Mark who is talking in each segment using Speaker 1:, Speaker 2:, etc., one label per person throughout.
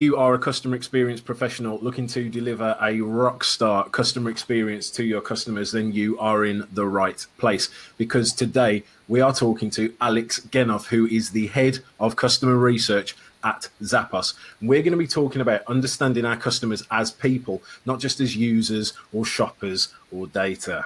Speaker 1: You are a customer experience professional looking to deliver a rock star customer experience to your customers, then you are in the right place, because today we are talking to Alex Genov, who is the head of customer research at Zappos. We're going to be talking about understanding our customers as people, not just as users or shoppers or data.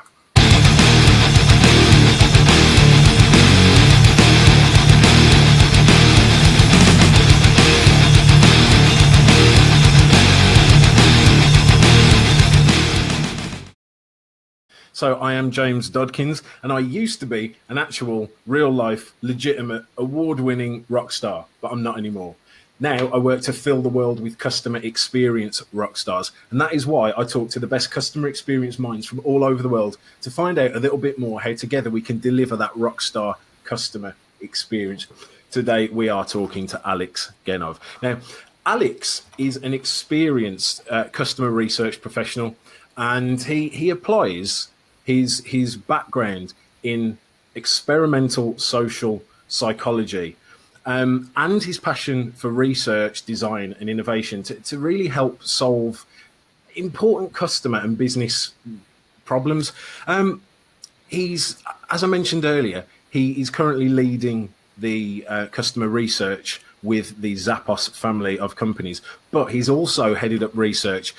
Speaker 1: So I am James Dodkins, and I used to be an actual, real-life, legitimate, award-winning rock star, but I'm not anymore. Now I work to fill the world with customer experience rock stars, and that is why I talk to the best customer experience minds from all over the world to find out a little bit more how together we can deliver that rock star customer experience. Today we are talking to Alex Genov. Now, Alex is an experienced customer research professional, and he applies his background in experimental social psychology and his passion for research, design, and innovation to really help solve important customer and business problems. He's, as I mentioned earlier, he is currently leading the customer research with the Zappos family of companies, but he's also headed up research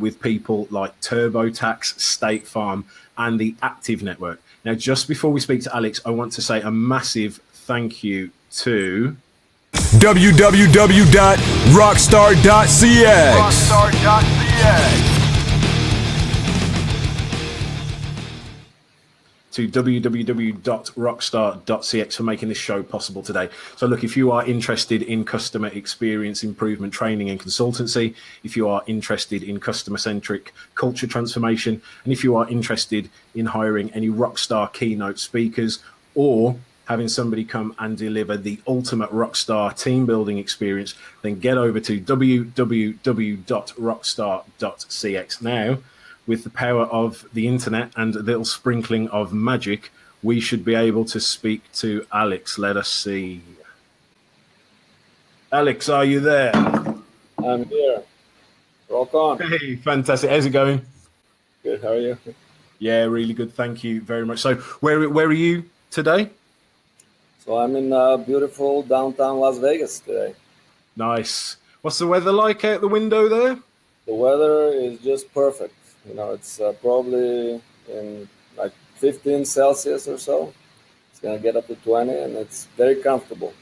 Speaker 1: with people like TurboTax, State Farm, and the Active Network. Now, just before we speak to Alex, I want to say a massive thank you to
Speaker 2: www.rockstar.cx.
Speaker 1: To www.rockstar.cx for making this show possible today. So look, if you are interested in customer experience improvement training and consultancy, if you are interested in customer-centric culture transformation, and if you are interested in hiring any rockstar keynote speakers or having somebody come and deliver the ultimate rockstar team building experience, then get over to www.rockstar.cx now. With the power of the internet and a little sprinkling of magic, we should be able to speak to Alex. Let us see. Alex, are you there?
Speaker 3: I'm here. Rock on.
Speaker 1: Hey, fantastic. How's it going?
Speaker 3: Good. How are you?
Speaker 1: Yeah, really good. Thank you very much. So where are you today?
Speaker 3: So I'm in beautiful downtown Las Vegas today.
Speaker 1: Nice. What's the weather like out the window there?
Speaker 3: The weather is just perfect. You know, it's probably in like 15 Celsius or so. It's going to get up to 20, and it's very comfortable.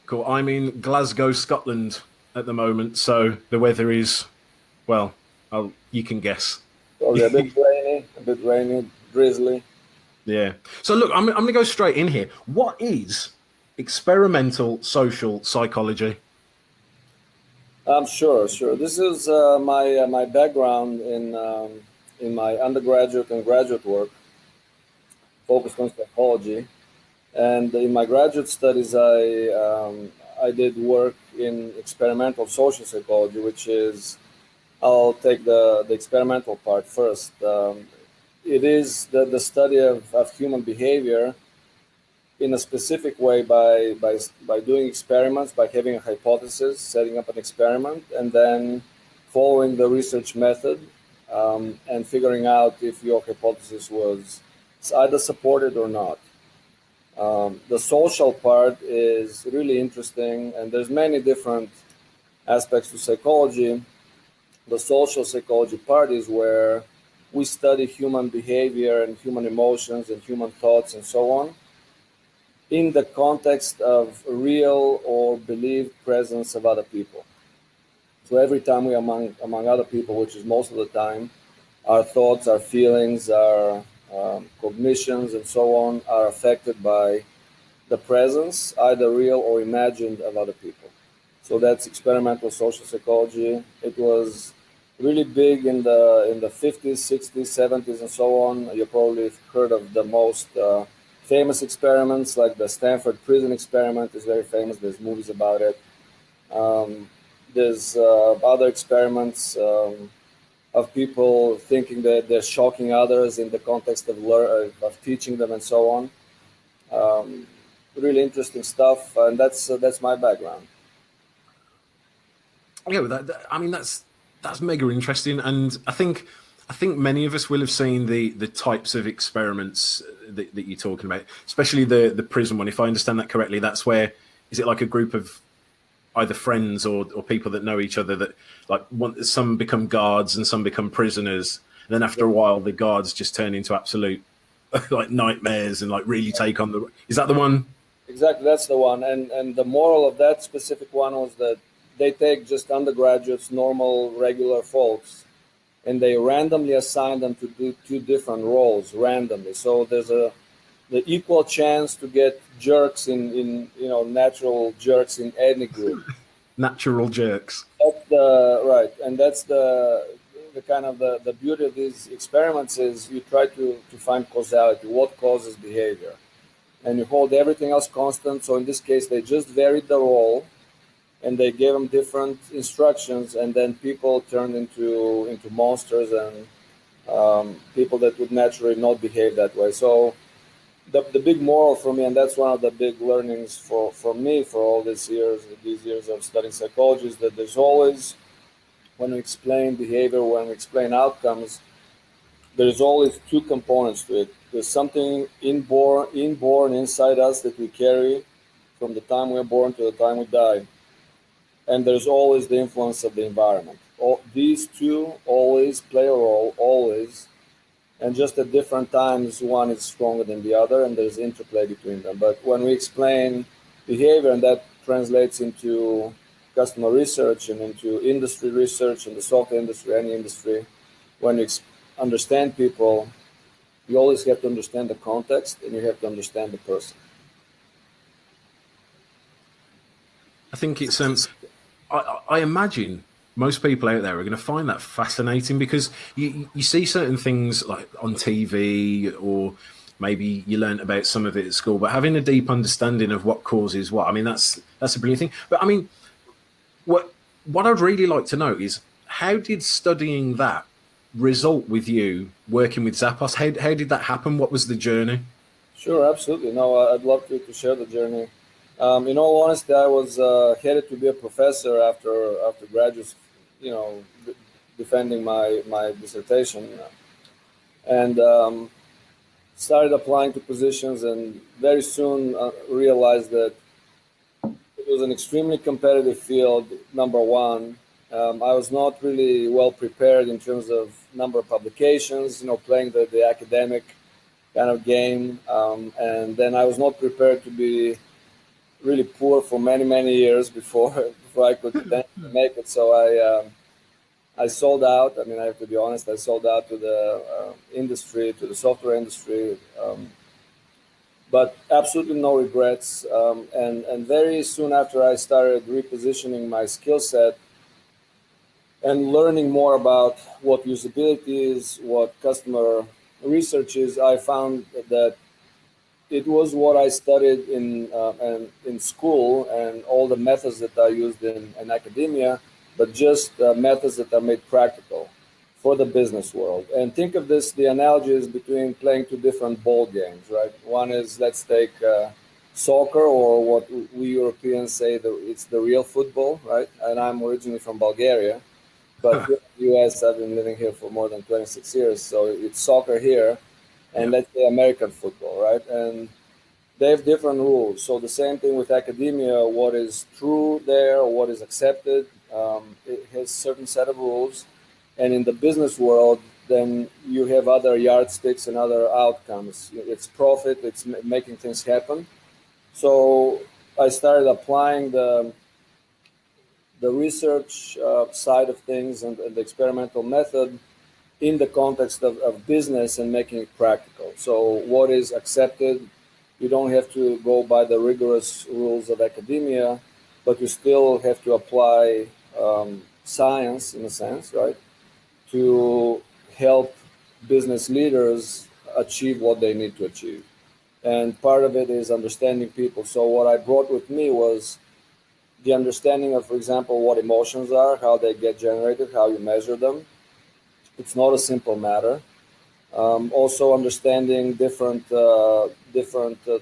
Speaker 1: Cool. I'm in Glasgow, Scotland at the moment, so the weather is, well, you can guess.
Speaker 3: Probably a bit rainy, drizzly.
Speaker 1: Yeah. So look, I'm going to go straight in here. What is experimental social psychology?
Speaker 3: Sure. This is my background in my undergraduate and graduate work, focused on psychology. And in my graduate studies, I did work in experimental social psychology, which is, I'll take the experimental part first. It is the study of human behavior in a specific way by doing experiments, by having a hypothesis, setting up an experiment, and then following the research method and figuring out if your hypothesis was either supported or not. The social part is really interesting, and there's many different aspects to psychology. The social psychology part is where we study human behavior and human emotions and human thoughts and so on in the context of real or believed presence of other people. So every time we are among other people, which is most of the time, our thoughts, our feelings, our cognitions and so on are affected by the presence, either real or imagined, of other people. So that's experimental social psychology. It was really big in the 50s, 60s, 70s, and so on. You probably heard of the most famous experiments, like the Stanford Prism Experiment is very famous. There's movies about it. There's other experiments of people thinking that they're shocking others in the context of teaching them and so on. Really interesting stuff, and that's my background.
Speaker 1: Yeah, I mean that's mega interesting, and I think many of us will have seen the types of experiments that you're talking about, especially the Prism one. If I understand that correctly, that's where, is it like a group of either friends or people that know each other that like some become guards and some become prisoners, and then after a while the guards just turn into absolute like nightmares and like really take on the. Is that the one?
Speaker 3: Exactly, that's the one. And the moral of that specific one was that they take just undergraduates, normal, regular folks, and they randomly assign them to do two different roles randomly. So there's the equal chance to get jerks in natural jerks in any group.
Speaker 1: Natural jerks.
Speaker 3: That's the right, and that's the kind of the beauty of these experiments is you try to find causality, what causes behavior, and you hold everything else constant. So in this case, they just varied the role, and they gave them different instructions, and then people turned into monsters and people that would naturally not behave that way. So the big moral for me, and that's one of the big learnings for me for all these years of studying psychology, is that there's always, when we explain behavior, when we explain outcomes, there's always two components to it. There's something inborn inside us that we carry from the time we're born to the time we die. And there's always the influence of the environment. These two always play a role, always, and just at different times, one is stronger than the other, and there's interplay between them. But when we explain behavior, and that translates into customer research and into industry research in the software industry, any industry, when you understand people, you always have to understand the context and you have to understand the person.
Speaker 1: I think it's I imagine most people out there are going to find that fascinating because you see certain things like on TV, or maybe you learn about some of it at school, but having a deep understanding of what causes what, I mean, that's a brilliant thing. But I mean, what I'd really like to know is, how did studying that result with you working with Zappos? How did that happen? What was the journey?
Speaker 3: Sure, absolutely. No, I'd love to share the journey. In all honesty, I was headed to be a professor after graduate, defending my dissertation, and started applying to positions, and very soon realized that it was an extremely competitive field. Number one, I was not really well prepared in terms of number of publications, playing the academic kind of game, and then I was not prepared to be really poor for many years before I could make it. So I sold out. I mean, I have to be honest. I sold out to the industry, to the software industry, but absolutely no regrets. And very soon after, I started repositioning my skill set and learning more about what usability is, what customer research is. I found that it was what I studied in school and all the methods that I used in academia, but just methods that are made practical for the business world. And think of this, the analogy is between playing two different ball games, right? One is, let's take soccer, or what we Europeans say, it's the real football, right? And I'm originally from Bulgaria, but here in the US, I've been living here for more than 26 years. So it's soccer here, and let's say American football, right? And they have different rules. So the same thing with academia, what is true there, or what is accepted, it has a certain set of rules. And in the business world, then you have other yardsticks and other outcomes. It's profit, it's making things happen. So I started applying the research side of things and the experimental method in the context of business and making it practical. So what is accepted, you don't have to go by the rigorous rules of academia, but you still have to apply science, in a sense, right, to help business leaders achieve what they need to achieve. And part of it is understanding people. So what I brought with me was the understanding of, for example, what emotions are, how they get generated, how you measure them. It's not a simple matter. Also understanding different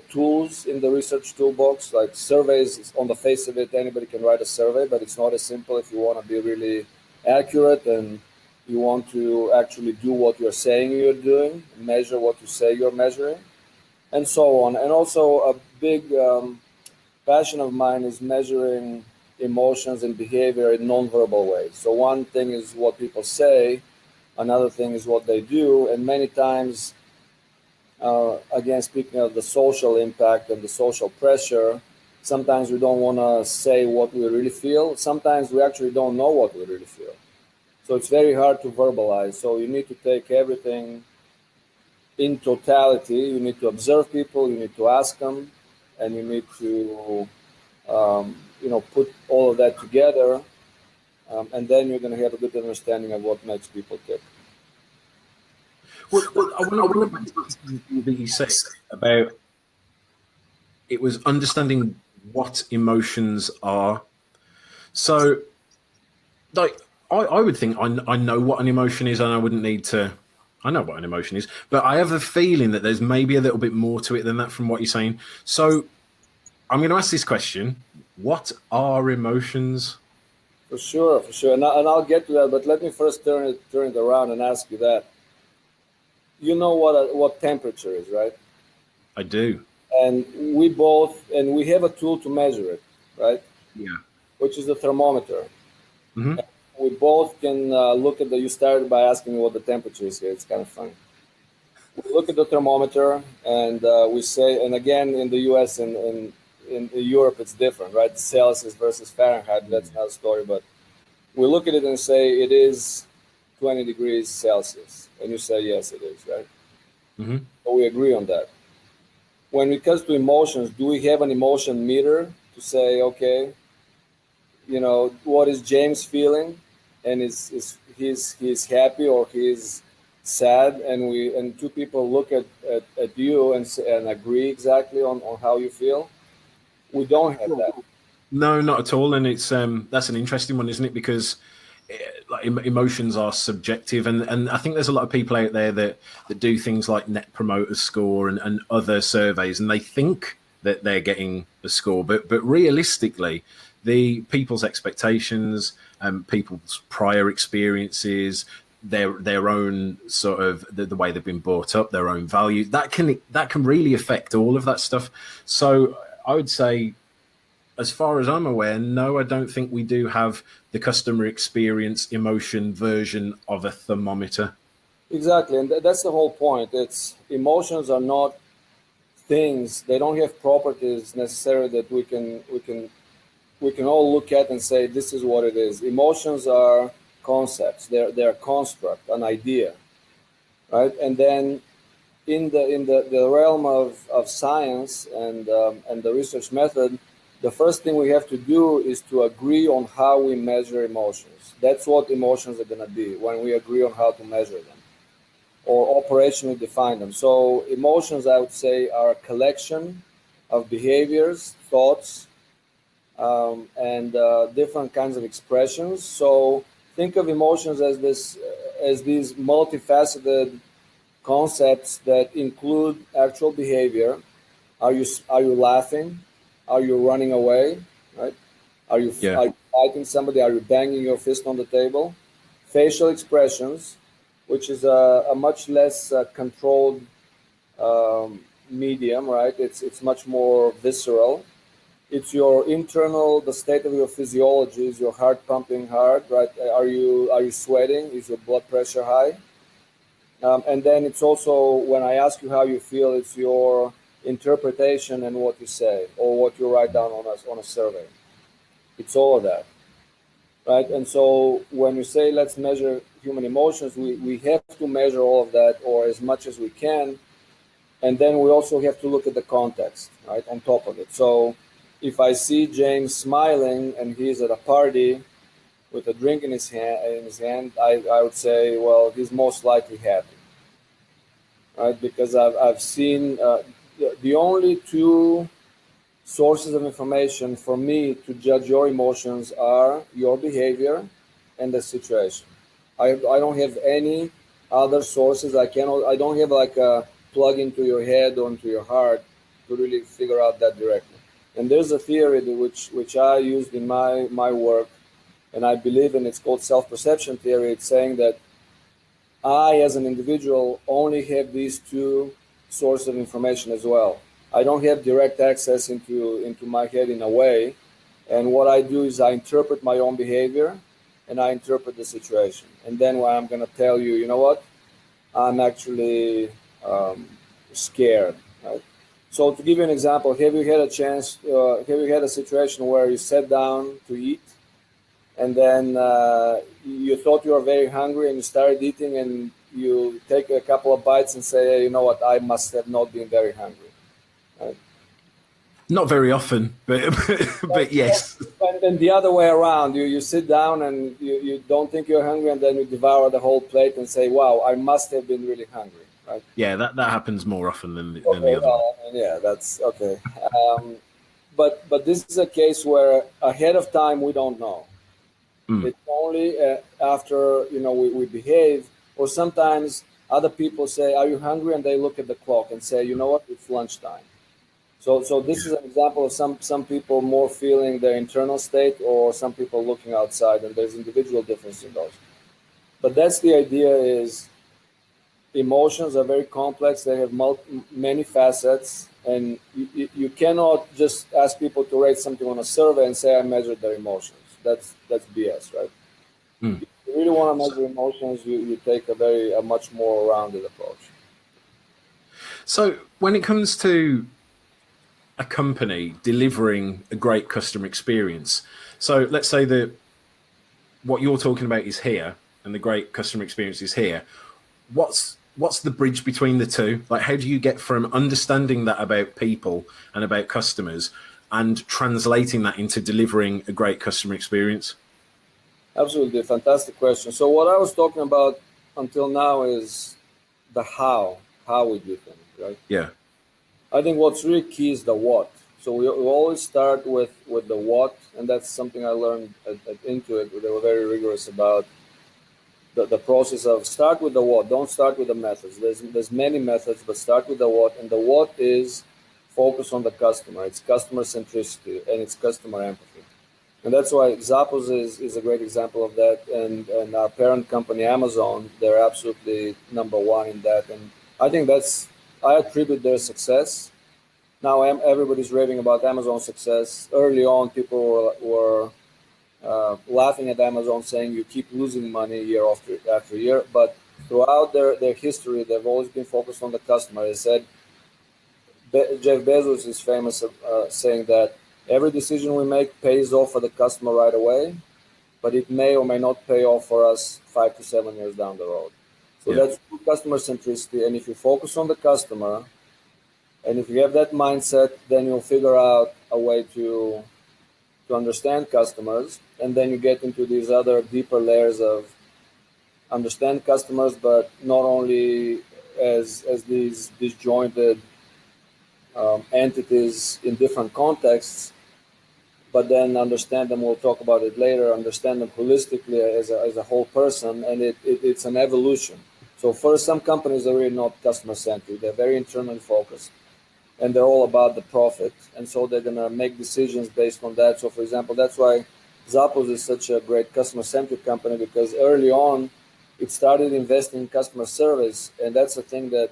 Speaker 3: tools in the research toolbox, like surveys. On the face of it, anybody can write a survey, but it's not as simple if you want to be really accurate and you want to actually do what you're saying you're doing, measure what you say you're measuring, and so on. And also a big passion of mine is measuring emotions and behavior in nonverbal ways. So one thing is what people say, another thing is what they do, and many times, again, speaking of the social impact and the social pressure, sometimes we don't want to say what we really feel. Sometimes we actually don't know what we really feel. So it's very hard to verbalize. So you need to take everything in totality. You need to observe people, you need to ask them, and you need to put all of that together, and then you're going to have a good understanding of what makes people tick.
Speaker 1: Well, I want to back to something that you said about it was understanding what emotions are. So, like, I would think I know what an emotion is, and I wouldn't need to. I know what an emotion is, but I have a feeling that there's maybe a little bit more to it than that from what you're saying. So, I'm going to ask this question: what are emotions?
Speaker 3: For sure, and I'll get to that. But let me first turn it around and ask you that. You know what temperature is, right?
Speaker 1: I do.
Speaker 3: And we have a tool to measure it, right?
Speaker 1: Yeah.
Speaker 3: Which is the thermometer.
Speaker 1: Mm-hmm.
Speaker 3: We both can look at you started by asking me what the temperature is here. It's kind of funny. We look at the thermometer and we say, and again, in the US and in Europe, it's different, right? Celsius versus Fahrenheit, that's another story. But we look at it and say it is 20 degrees Celsius. And you say, yes, it is, right?
Speaker 1: Mm-hmm.
Speaker 3: So we agree on that. When it comes to emotions, do we have an emotion meter to say, okay, what is James feeling? And is he's happy or he's sad? And two people look at you and agree exactly on how you feel. We don't have that.
Speaker 1: No, not at all. And it's that's an interesting one, isn't it? Because emotions are subjective, and I think there's a lot of people out there that do things like Net Promoter Score and other surveys, and they think that they're getting a score, but realistically, the people's expectations, people's prior experiences, their own sort of the way they've been brought up, their own values, that can really affect all of that stuff. So I would say, as far as I'm aware, no, I don't think we do have the customer experience emotion version of a thermometer.
Speaker 3: Exactly, and that's the whole point. It's emotions are not things; they don't have properties necessarily that we can all look at and say this is what it is. Emotions are concepts; they're a construct, an idea, right? And then in the realm of science and the research method, the first thing we have to do is to agree on how we measure emotions. That's what emotions are going to be when we agree on how to measure them or operationally define them. So emotions, I would say, are a collection of behaviors, thoughts, and different kinds of expressions. So think of emotions as these multifaceted concepts that include actual behavior. Are you laughing? Are you running away? Right? Are you fighting somebody? Are you banging your fist on the table? Facial expressions, which is a much less controlled medium, right? It's much more visceral. It's your internal, the state of your physiology. Is your heart pumping hard, right? Are you sweating? Is your blood pressure high? And then it's also, when I ask you how you feel, it's your interpretation and what you say or what you write down on a survey. It's all of that, right? And so when you say let's measure human emotions, we have to measure all of that, or as much as we can. And then we also have to look at the context, right, on top of it. So if I see James smiling and he's at a party with a drink in his hand, I would say, well, he's most likely happy, right? Because I've seen the only two sources of information for me to judge your emotions are your behavior and the situation. I don't have any other sources. I don't have like a plug into your head or into your heart to really figure out that directly. And there's a theory which I used in my work, and I believe in. It's called self-perception theory. It's saying that I, as an individual, only have these two sources of information as well. I don't have direct access into my head in a way, and what I do is I interpret my own behavior, and I interpret the situation, and then when I'm going to tell you, you know what, I'm actually scared. Right? So to give you an example, have you had a situation where you sat down to eat, and then you thought you were very hungry, and you started eating, and you take a couple of bites and say, hey, you know what, I must have not been very hungry. Right?
Speaker 1: Not very often, but yes.
Speaker 3: And the other way around, you sit down and you don't think you're hungry, and then you devour the whole plate and say, wow, I must have been really hungry. Right?
Speaker 1: Yeah, that happens more often than the other
Speaker 3: well,
Speaker 1: one.
Speaker 3: yeah, that's okay. But this is a case where ahead of time we don't know. It's only after we behave, or sometimes other people say, "Are you hungry?" and they look at the clock and say, "You know what? It's lunchtime." So this is an example of some people more feeling their internal state, or some people looking outside, and there's individual difference in those. But that's the idea: is emotions are very complex. They have many facets, and you cannot just ask people to rate something on a survey and say, "I measured their emotions." That's BS, right? If you really want to measure emotions, you take a much more rounded approach.
Speaker 1: So when it comes to a company delivering a great customer experience, so let's say that what you're talking about is here and the great customer experience is here. What's the bridge between the two? Like, how do you get from understanding that about people and about customers and translating that into delivering a great customer experience?
Speaker 3: Absolutely, fantastic question. So what I was talking about until now is the how we do things, right?
Speaker 1: Yeah.
Speaker 3: I think what's really key is the what. So we always start with the what, and that's something I learned at Intuit. They were very rigorous about the process of start with the what. Don't start with the methods. There's many methods, but start with the what, and the what is focus on the customer. It's customer centricity, and it's customer empathy. And that's why Zappos is a great example of that. And our parent company, Amazon, they're absolutely number one in that. And I think I attribute their success. Now everybody's raving about Amazon's success. Early on, people were laughing at Amazon, saying you keep losing money year after year. But throughout their history, they've always been focused on the customer. They said, Jeff Bezos is famous saying that every decision we make pays off for the customer right away, but it may or may not pay off for us 5 to 7 years down the road. So that's customer centricity. And if you focus on the customer, and if you have that mindset, then you'll figure out a way to understand customers. And then you get into these other deeper layers of understand customers, but not only as these disjointed entities in different contexts, but then understand them, we'll talk about it later, understand them holistically as a whole person, and it's an evolution. So first, some companies are really not customer-centric. They're very internally focused, and they're all about the profit, and so they're going to make decisions based on that. So for example, that's why Zappos is such a great customer-centric company, because early on, it started investing in customer service, and that's a thing that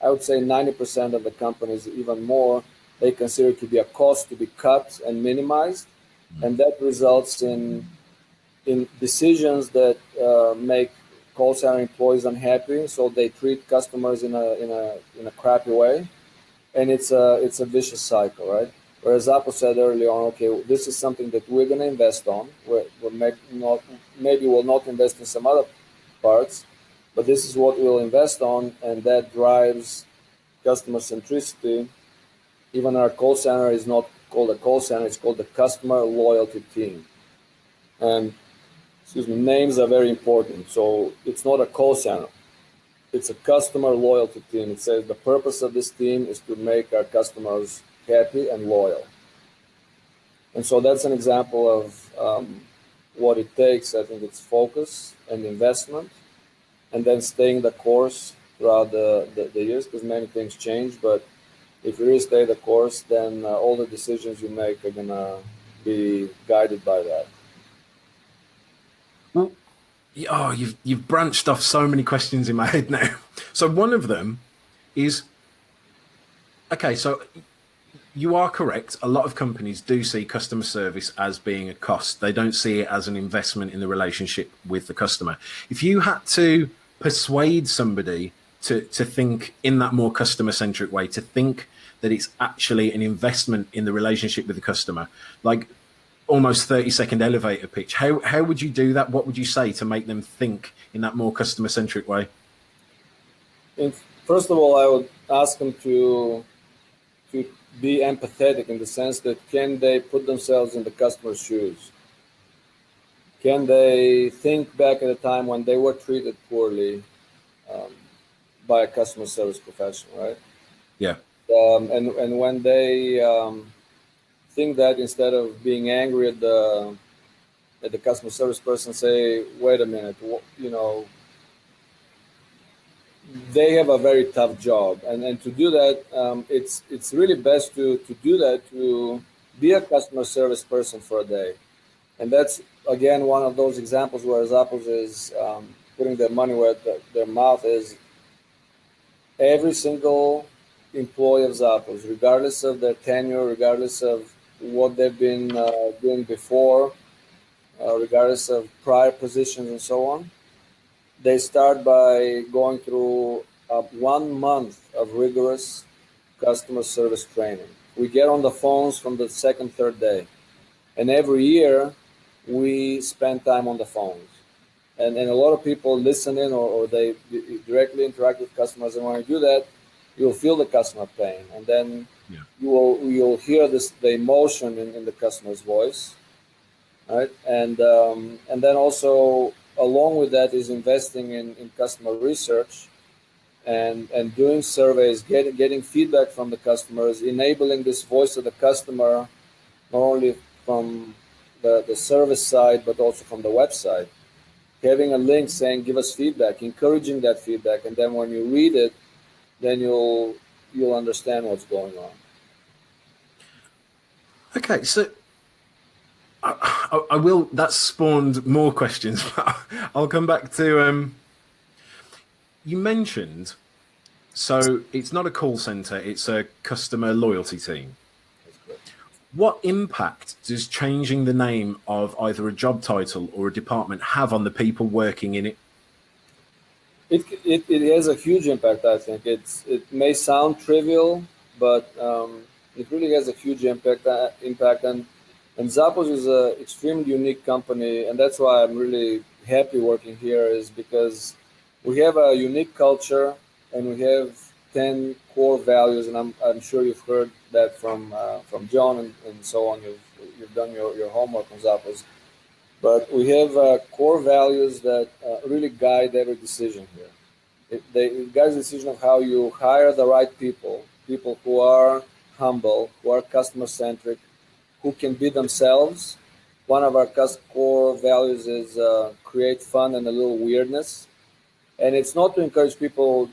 Speaker 3: I would say 90% of the companies, even more, they consider to be a cost to be cut and minimized, and that results in decisions that make call center employees unhappy. So they treat customers in a crappy way, and it's a vicious cycle, right? Whereas Zappos said early on, okay, this is something that we're going to invest on. Maybe we'll not invest in some other parts, but this is what we'll invest on, and that drives customer centricity. Even our call center is not called a call center, it's called the customer loyalty team. And names are very important. So it's not a call center, it's a customer loyalty team. It says the purpose of this team is to make our customers happy and loyal. And so that's an example of what it takes. I think it's focus and investment. and then staying the course throughout the years, because many things change. But if you really stay the course, then all the decisions you make are gonna be guided by that.
Speaker 1: Well, oh, you've branched off so many questions in my head now. So one of them is, okay, so you are correct. A lot of companies do see customer service as being a cost. They don't see it as an investment in the relationship with the customer. If you had to persuade somebody to think in that more customer centric way, to think that it's actually an investment in the relationship with the customer, like almost 30-second elevator pitch, how would you do that? What would you say to make them think in that more customer centric way?
Speaker 3: First of all, I would ask them to be empathetic, in the sense that can they put themselves in the customer's shoes? Can they think back at a time when they were treated poorly by a customer service professional, right?
Speaker 1: Yeah.
Speaker 3: And when they think that, instead of being angry at the customer service person, say, wait a minute, they have a very tough job, and to do that, it's really best to do that, to be a customer service person for a day. And that's, again, one of those examples where Zappos is putting their money where their mouth is. Every single employee of Zappos, regardless of their tenure, regardless of what they've been doing before, regardless of prior positions and so on, they start by going through 1 month of rigorous customer service training. We get on the phones from the second, third day. And every year, we spend time on the phones. And a lot of people listen in, or they directly interact with customers. And when you do that, you'll feel the customer pain. And then you'll hear the emotion in the customer's voice. Right? And then also, along with that, is investing in customer research and doing surveys, getting feedback from the customers, enabling this voice of the customer, not only from the service side, but also from the website. Having a link saying, give us feedback, encouraging that feedback. And then when you read it, then you'll understand what's going on.
Speaker 1: Okay, so I will. That spawned more questions. But I'll come back to. You mentioned, so it's not a call center; it's a customer loyalty team. What impact does changing the name of either a job title or a department have on the people working in it?
Speaker 3: It has a huge impact. I think it may sound trivial, but it really has a huge impact. And Zappos is an extremely unique company, and that's why I'm really happy working here, is because we have a unique culture and we have 10 core values, and I'm sure you've heard that from John and so on. You've done your homework on Zappos, but we have core values that really guide every decision here. It guides the decision of how you hire the right people who are humble, who are customer centric, who can be themselves. One of our core values is create fun and a little weirdness. And it's not to encourage people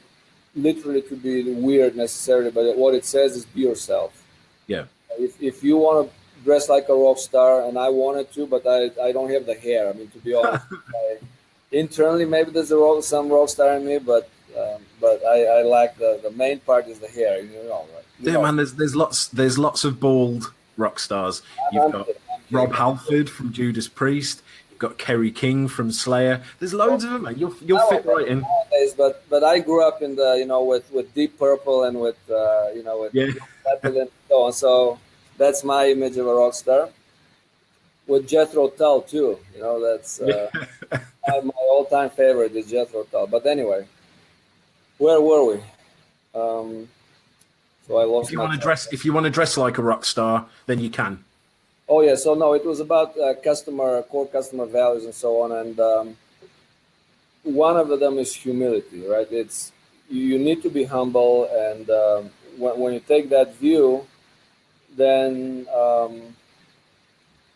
Speaker 3: literally to be weird necessarily, but what it says is be yourself.
Speaker 1: Yeah.
Speaker 3: If you want to dress like a rock star, and I wanted to, but I don't have the hair. I mean, to be honest, internally maybe there's some rock star in me, but I like the main part is the hair. Right?
Speaker 1: Man, there's lots of bald rock stars. You've got Rob Halford from Judas Priest. You've got Kerry King from Slayer. There's loads of them, man. You'll fit right in.
Speaker 3: Nowadays, but I grew up in the with Deep Purple and with metal and so on. So that's my image of a rock star. With Jethro Tull too. That's my all-time favorite is Jethro Tull. But anyway, where were we? So I lost.
Speaker 1: If you want to dress like a rock star, then you can.
Speaker 3: Oh yeah. So no, it was about core customer values and so on, and one of them is humility, right? It's you need to be humble, and when you take that view, then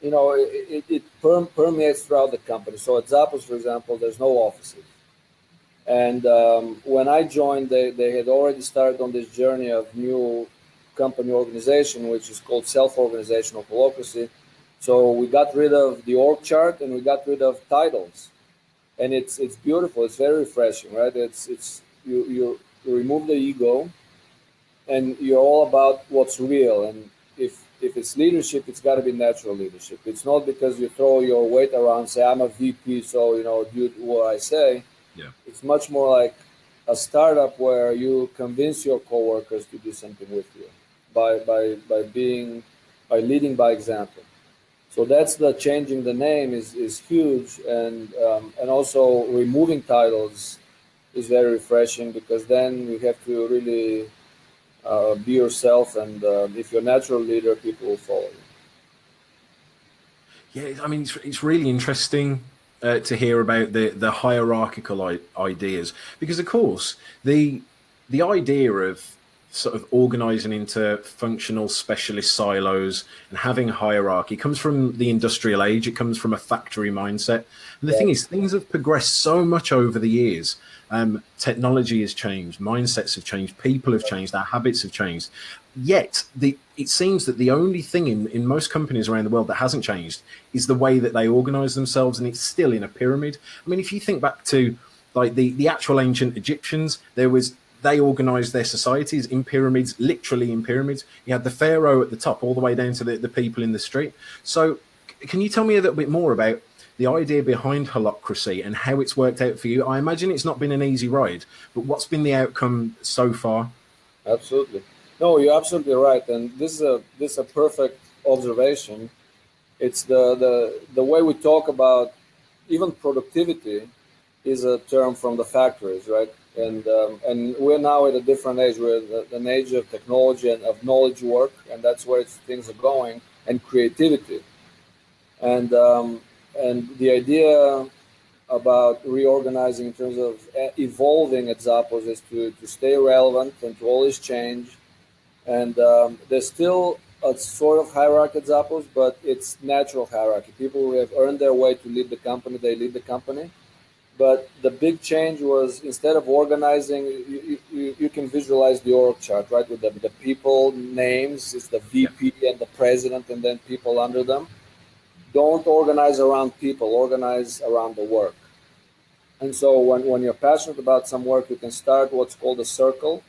Speaker 3: it permeates throughout the company. So at Zappos, for example, there's no offices. And when I joined, they had already started on this journey of new company organization, which is called self-organization or holacracy. So we got rid of the org chart and we got rid of titles, and it's beautiful. It's very refreshing, right? It's you remove the ego, and you're all about what's real. And if it's leadership, it's got to be natural leadership. It's not because you throw your weight around, say I'm a VP, so do what I say.
Speaker 1: Yeah.
Speaker 3: It's much more like a startup where you convince your coworkers to do something with you by leading by example. So that's the changing the name is huge, and also removing titles is very refreshing, because then you have to really be yourself, and if you're a natural leader, people will follow you.
Speaker 1: Yeah, I mean, it's really interesting to hear about the hierarchical ideas, because of course the idea of sort of organizing into functional specialist silos and having hierarchy comes from the industrial age. It comes from a factory mindset. And the thing is, things have progressed so much over the years. Technology has changed, mindsets have changed, people have changed, our habits have changed. Yet it seems that the only thing in most companies around the world that hasn't changed is the way that they organize themselves, and it's still in a pyramid. I mean, if you think back to like the actual ancient Egyptians, they organized their societies in pyramids, literally in pyramids. You had the pharaoh at the top all the way down to the people in the street. So can you tell me a little bit more about the idea behind holacracy and how it's worked out for you? I imagine it's not been an easy ride, but what's been the outcome so far?
Speaker 3: Absolutely. No, you're absolutely right. And this is a perfect observation. It's the way we talk about even productivity is a term from the factories, right? And we're now at a different age. We're at an age of technology and of knowledge work, and that's where things are going, and creativity. And the idea about reorganizing in terms of evolving at Zappos is to stay relevant and to always change. And there's still a sort of hierarchy at Zappos, but it's natural hierarchy. People who have earned their way to lead the company, they lead the company. But the big change was, instead of organizing, you can visualize the org chart, right? With the people names, it's the VP and the president, and then people under them. Don't organize around people, organize around the work. And so when you're passionate about some work, you can start what's called a circle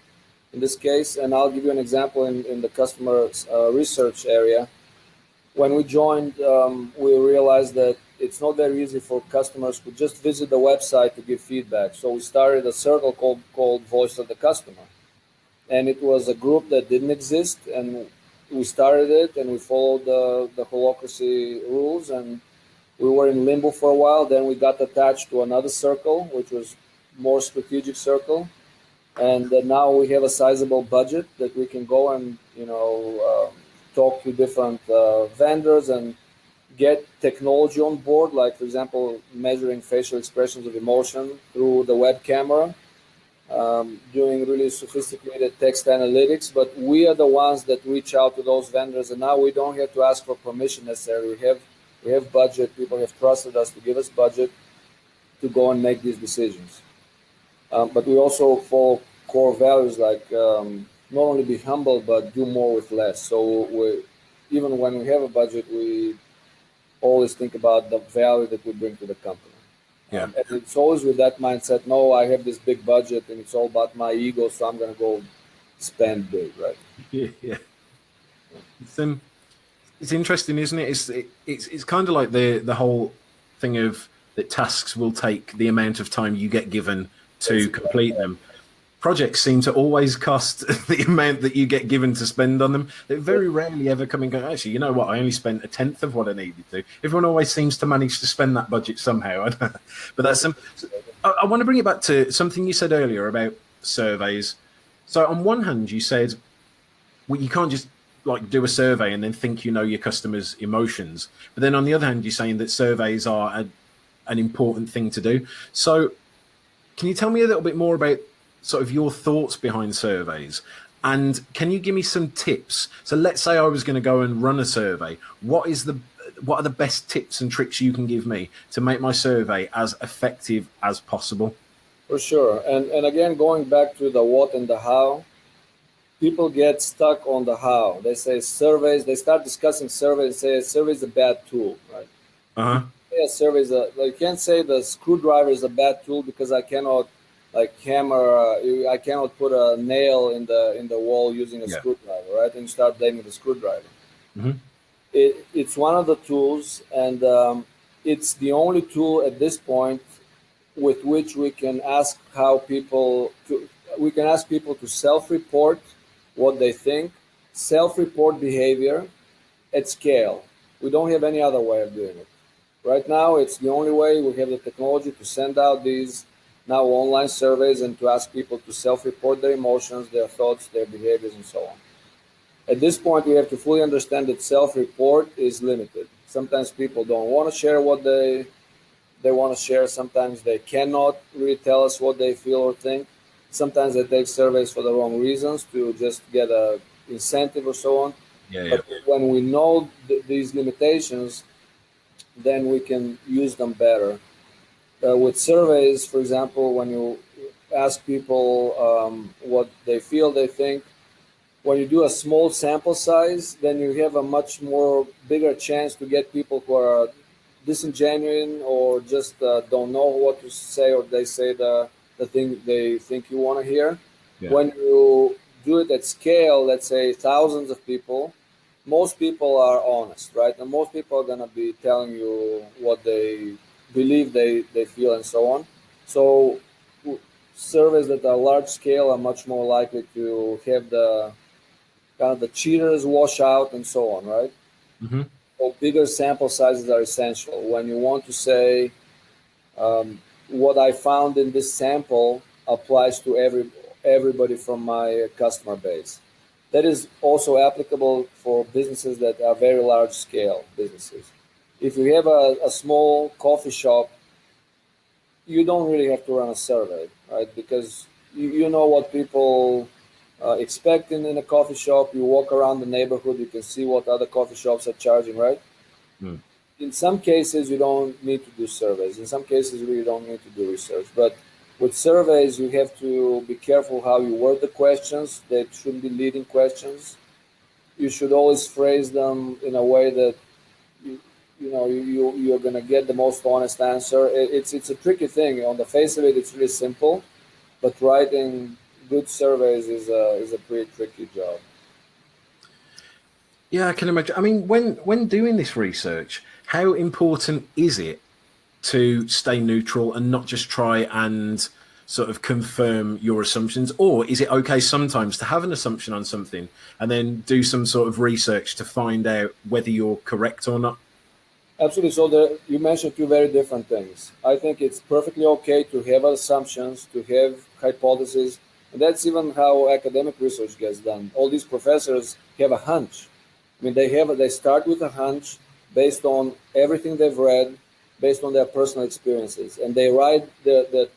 Speaker 3: in this case. And I'll give you an example in the customer research area. When we joined, we realized that it's not very easy for customers to just visit the website to give feedback. So we started a circle called Voice of the Customer. And it was a group that didn't exist, and we started it, and we followed the holacracy rules, and we were in limbo for a while. Then we got attached to another circle, which was more strategic circle. And now we have a sizable budget that we can go and, talk to different vendors and get technology on board, like, for example, measuring facial expressions of emotion through the web camera, doing really sophisticated text analytics. But we are the ones that reach out to those vendors, and now we don't have to ask for permission necessarily. We have budget. People have trusted us to give us budget to go and make these decisions. But we also follow core values like not only be humble, but do more with less. So even when we have a budget, we always think about the value that we bring to the company.
Speaker 1: Yeah.
Speaker 3: And it's always with that mindset, no, I have this big budget and it's all about my ego, so I'm going to go spend big, right?
Speaker 1: Yeah. It's interesting, isn't it? It's kind of like the whole thing of that tasks will take the amount of time you get given to complete them. Projects seem to always cost the amount that you get given to spend on them. They very rarely ever come and go, actually, you know what, I only spent a tenth of what I needed to. Everyone always seems to manage to spend that budget somehow. But that's I want to bring it back to something you said earlier about surveys. So on one hand, you said, well, you can't just like do a survey and then think you know your customers' emotions. But then on the other hand, you're saying that surveys are an important thing to do. So can you tell me a little bit more about sort of your thoughts behind surveys? And can you give me some tips? So let's say I was going to go and run a survey. What are the best tips and tricks you can give me to make my survey as effective as possible?
Speaker 3: For sure. And again, going back to the what and the how, people get stuck on the how. They say surveys, they start discussing surveys and say a survey is a bad tool, right?
Speaker 1: Uh-huh.
Speaker 3: A survey is you can't say the screwdriver is a bad tool because I cannot like hammer, I cannot put a nail in the wall using a
Speaker 1: Yeah.
Speaker 3: screwdriver, right? And you start blaming the screwdriver.
Speaker 1: Mm-hmm.
Speaker 3: It's one of the tools, and it's the only tool at this point with which we can ask people to self-report what they think, self-report behavior at scale. We don't have any other way of doing it. Right now, it's the only way. We have the technology to send out these now online surveys and to ask people to self-report their emotions, their thoughts, their behaviors, and so on. At this point, we have to fully understand that self-report is limited. Sometimes people don't want to share what they want to share. Sometimes they cannot really tell us what they feel or think. Sometimes they take surveys for the wrong reasons to just get a incentive or so on.
Speaker 1: Yeah, yeah.
Speaker 3: But when we know these limitations, then we can use them better. With surveys, for example, when you ask people what they feel, they think, when you do a small sample size, then you have a much more bigger chance to get people who are disingenuine or just don't know what to say, or they say the thing they think you want to hear.
Speaker 1: Yeah.
Speaker 3: When you do it at scale, let's say thousands of people, most people are honest, right? And most people are going to be telling you what they believe they feel and so on. So surveys that are large scale are much more likely to have the kind of the cheaters wash out and so on, right?
Speaker 1: Mm-hmm.
Speaker 3: So bigger sample sizes are essential. When you want to say what I found in this sample applies to everybody from my customer base. That is also applicable for businesses that are very large scale businesses. If you have a small coffee shop, you don't really have to run a survey, right? Because you know what people expect in a coffee shop. You walk around the neighborhood, you can see what other coffee shops are charging, right?
Speaker 1: Mm.
Speaker 3: In some cases, you don't need to do surveys. In some cases, you really don't need to do research. But with surveys, you have to be careful how you word the questions. They shouldn't be leading questions. You should always phrase them in a way that you're going to get the most honest answer. It's a tricky thing. On the face of it, it's really simple, but writing good surveys is a pretty tricky job.
Speaker 1: Yeah, I can imagine. I mean, when doing this research, how important is it to stay neutral and not just try and sort of confirm your assumptions? Or is it okay sometimes to have an assumption on something and then do some sort of research to find out whether you're correct or not?
Speaker 3: Absolutely. So you mentioned two very different things. I think it's perfectly okay to have assumptions, to have hypotheses, and that's even how academic research gets done. All these professors have a hunch. I mean, they start with a hunch based on everything they've read, based on their personal experiences, and they ride the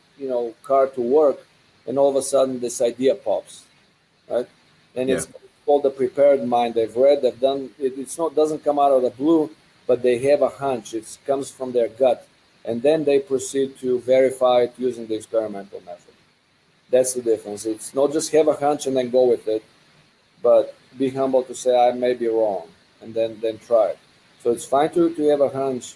Speaker 3: car to work, and all of a sudden this idea pops, right? And
Speaker 1: Yeah.
Speaker 3: it's called the prepared mind. They've read, they've done it. Doesn't come out of the blue, but they have a hunch. It comes from their gut, and then they proceed to verify it using the experimental method. That's the difference. It's not just have a hunch and then go with it, but be humble to say I may be wrong, and then try it. So it's fine to have a hunch,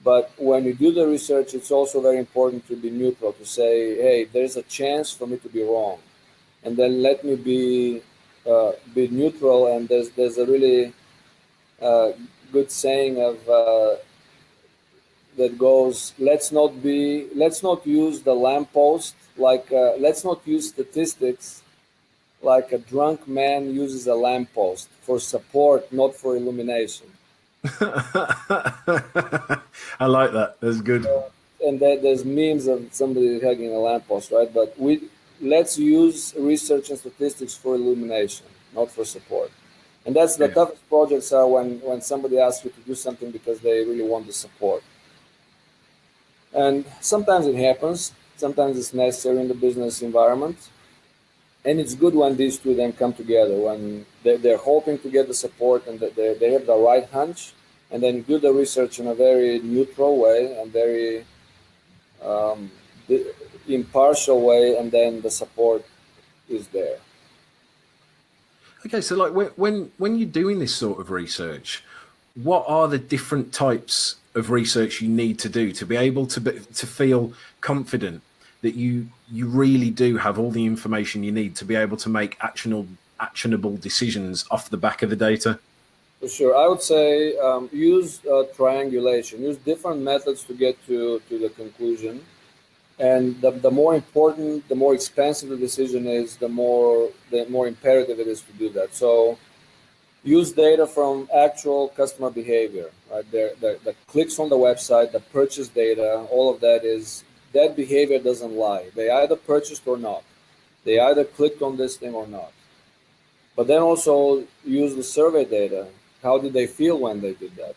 Speaker 3: but when you do the research, it's also very important to be neutral, to say, hey, there's a chance for me to be wrong, and then let me be neutral. And there's a really good saying of that goes, let's not use the lamppost like let's not use statistics like a drunk man uses a lamppost, for support, not for illumination.
Speaker 1: I like that. That's good.
Speaker 3: And there's memes of somebody hugging a lamppost, right? But let's use research and statistics for illumination, not for support. And that's the toughest projects are when somebody asks you to do something because they really want the support. And sometimes it happens. Sometimes it's necessary in the business environment. And it's good when these two then come together, when they're hoping to get the support and that they have the right hunch, and then you do the research in a very neutral way and very impartial way, and then the support is there.
Speaker 1: Okay, so like when you're doing this sort of research, what are the different types of research you need to do to be able to feel confident that you really do have all the information you need to be able to make actionable decisions off the back of the data?
Speaker 3: For sure, I would say use triangulation. Use different methods to get to the conclusion. And the more important, the more expensive the decision is, the more imperative it is to do that. So use data from actual customer behavior, right? The clicks on the website, the purchase data, all of that behavior doesn't lie. They either purchased or not. They either clicked on this thing or not. But then also use the survey data. How did they feel when they did that?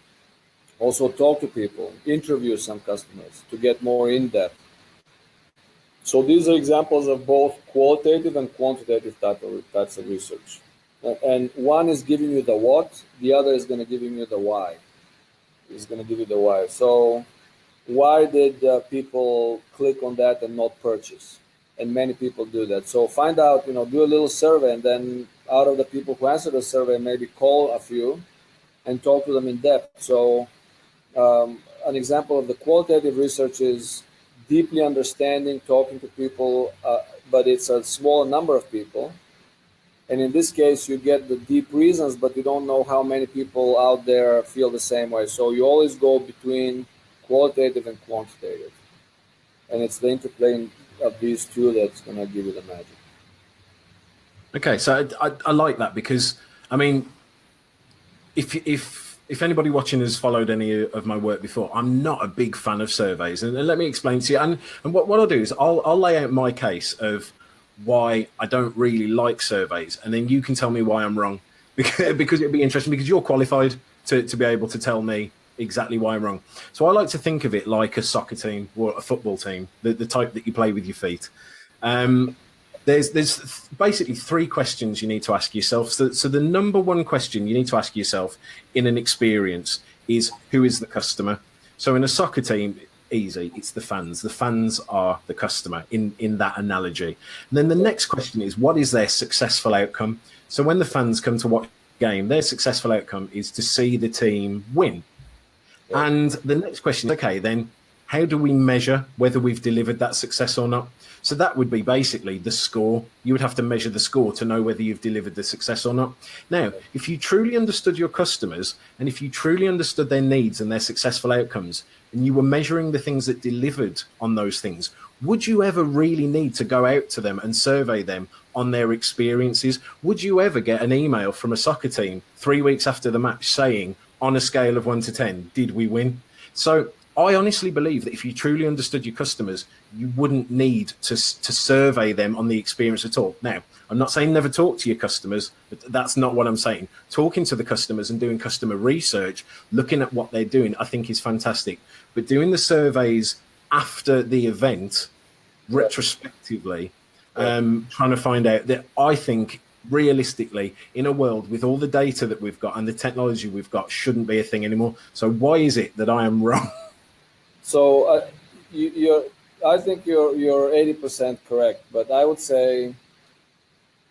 Speaker 3: Also talk to people, interview some customers to get more in-depth. So these are examples of both qualitative and quantitative types of research. And one is giving you the what, the other is going to give you the why. It's going to give you the why. So why did people click on that and not purchase? And many people do that. So find out, do a little survey, and then out of the people who answer the survey, maybe call a few and talk to them in depth. So an example of the qualitative research is deeply understanding, talking to people, but it's a small number of people. And in this case, you get the deep reasons, but you don't know how many people out there feel the same way. So you always go between qualitative and quantitative. And it's the interplay of these two that's going to give you the magic.
Speaker 1: Okay, so I like that, because, I mean, if anybody watching has followed any of my work before, I'm not a big fan of surveys. And let me explain to you. And what I'll do is I'll lay out my case of why I don't really like surveys, and then you can tell me why I'm wrong, because it'd be interesting, because you're qualified to be able to tell me exactly why I'm wrong. So I like to think of it like a soccer team or a football team, the type that you play with your feet. There's basically three questions you need to ask yourself. So the number one question you need to ask yourself in an experience is, who is the customer? So in a soccer team, easy, it's the fans. The fans are the customer in that analogy. And then the next question is, what is their successful outcome? So when the fans come to watch a game, their successful outcome is to see the team win. Yeah. And the next question is, okay, then how do we measure whether we've delivered that success or not? So that would be basically the score. You would have to measure the score to know whether you've delivered the success or not. Now, if you truly understood your customers, and if you truly understood their needs and their successful outcomes, and you were measuring the things that delivered on those things, would you ever really need to go out to them and survey them on their experiences? Would you ever get an email from a soccer team 3 weeks after the match saying, on a scale of 1 to 10, did we win? So I honestly believe that if you truly understood your customers, you wouldn't need to survey them on the experience at all. Now, I'm not saying never talk to your customers, but that's not what I'm saying. Talking to the customers and doing customer research, looking at what they're doing, I think is fantastic. But doing the surveys after the event, retrospectively, trying to find out, that I think realistically, in a world with all the data that we've got and the technology we've got, shouldn't be a thing anymore. So why is it that I am wrong?
Speaker 3: So I think you're 80% correct, but I would say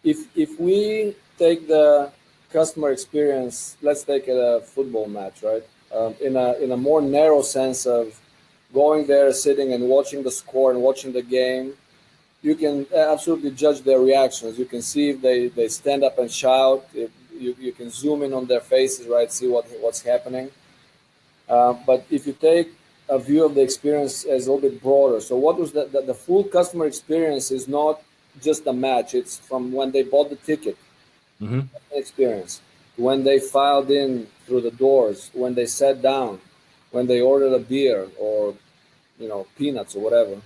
Speaker 3: if we take the customer experience, let's take a football match, right? In a more narrow sense of going there, sitting and watching the score and watching the game, you can absolutely judge their reactions. You can see if they stand up and shout. You can zoom in on their faces, right? See what's happening. But if you take a view of the experience as a little bit broader, so what was the full customer experience is not just a match. It's from when they bought the ticket, experience, when they filed in through the doors, when they sat down, when they ordered a beer or peanuts or whatever,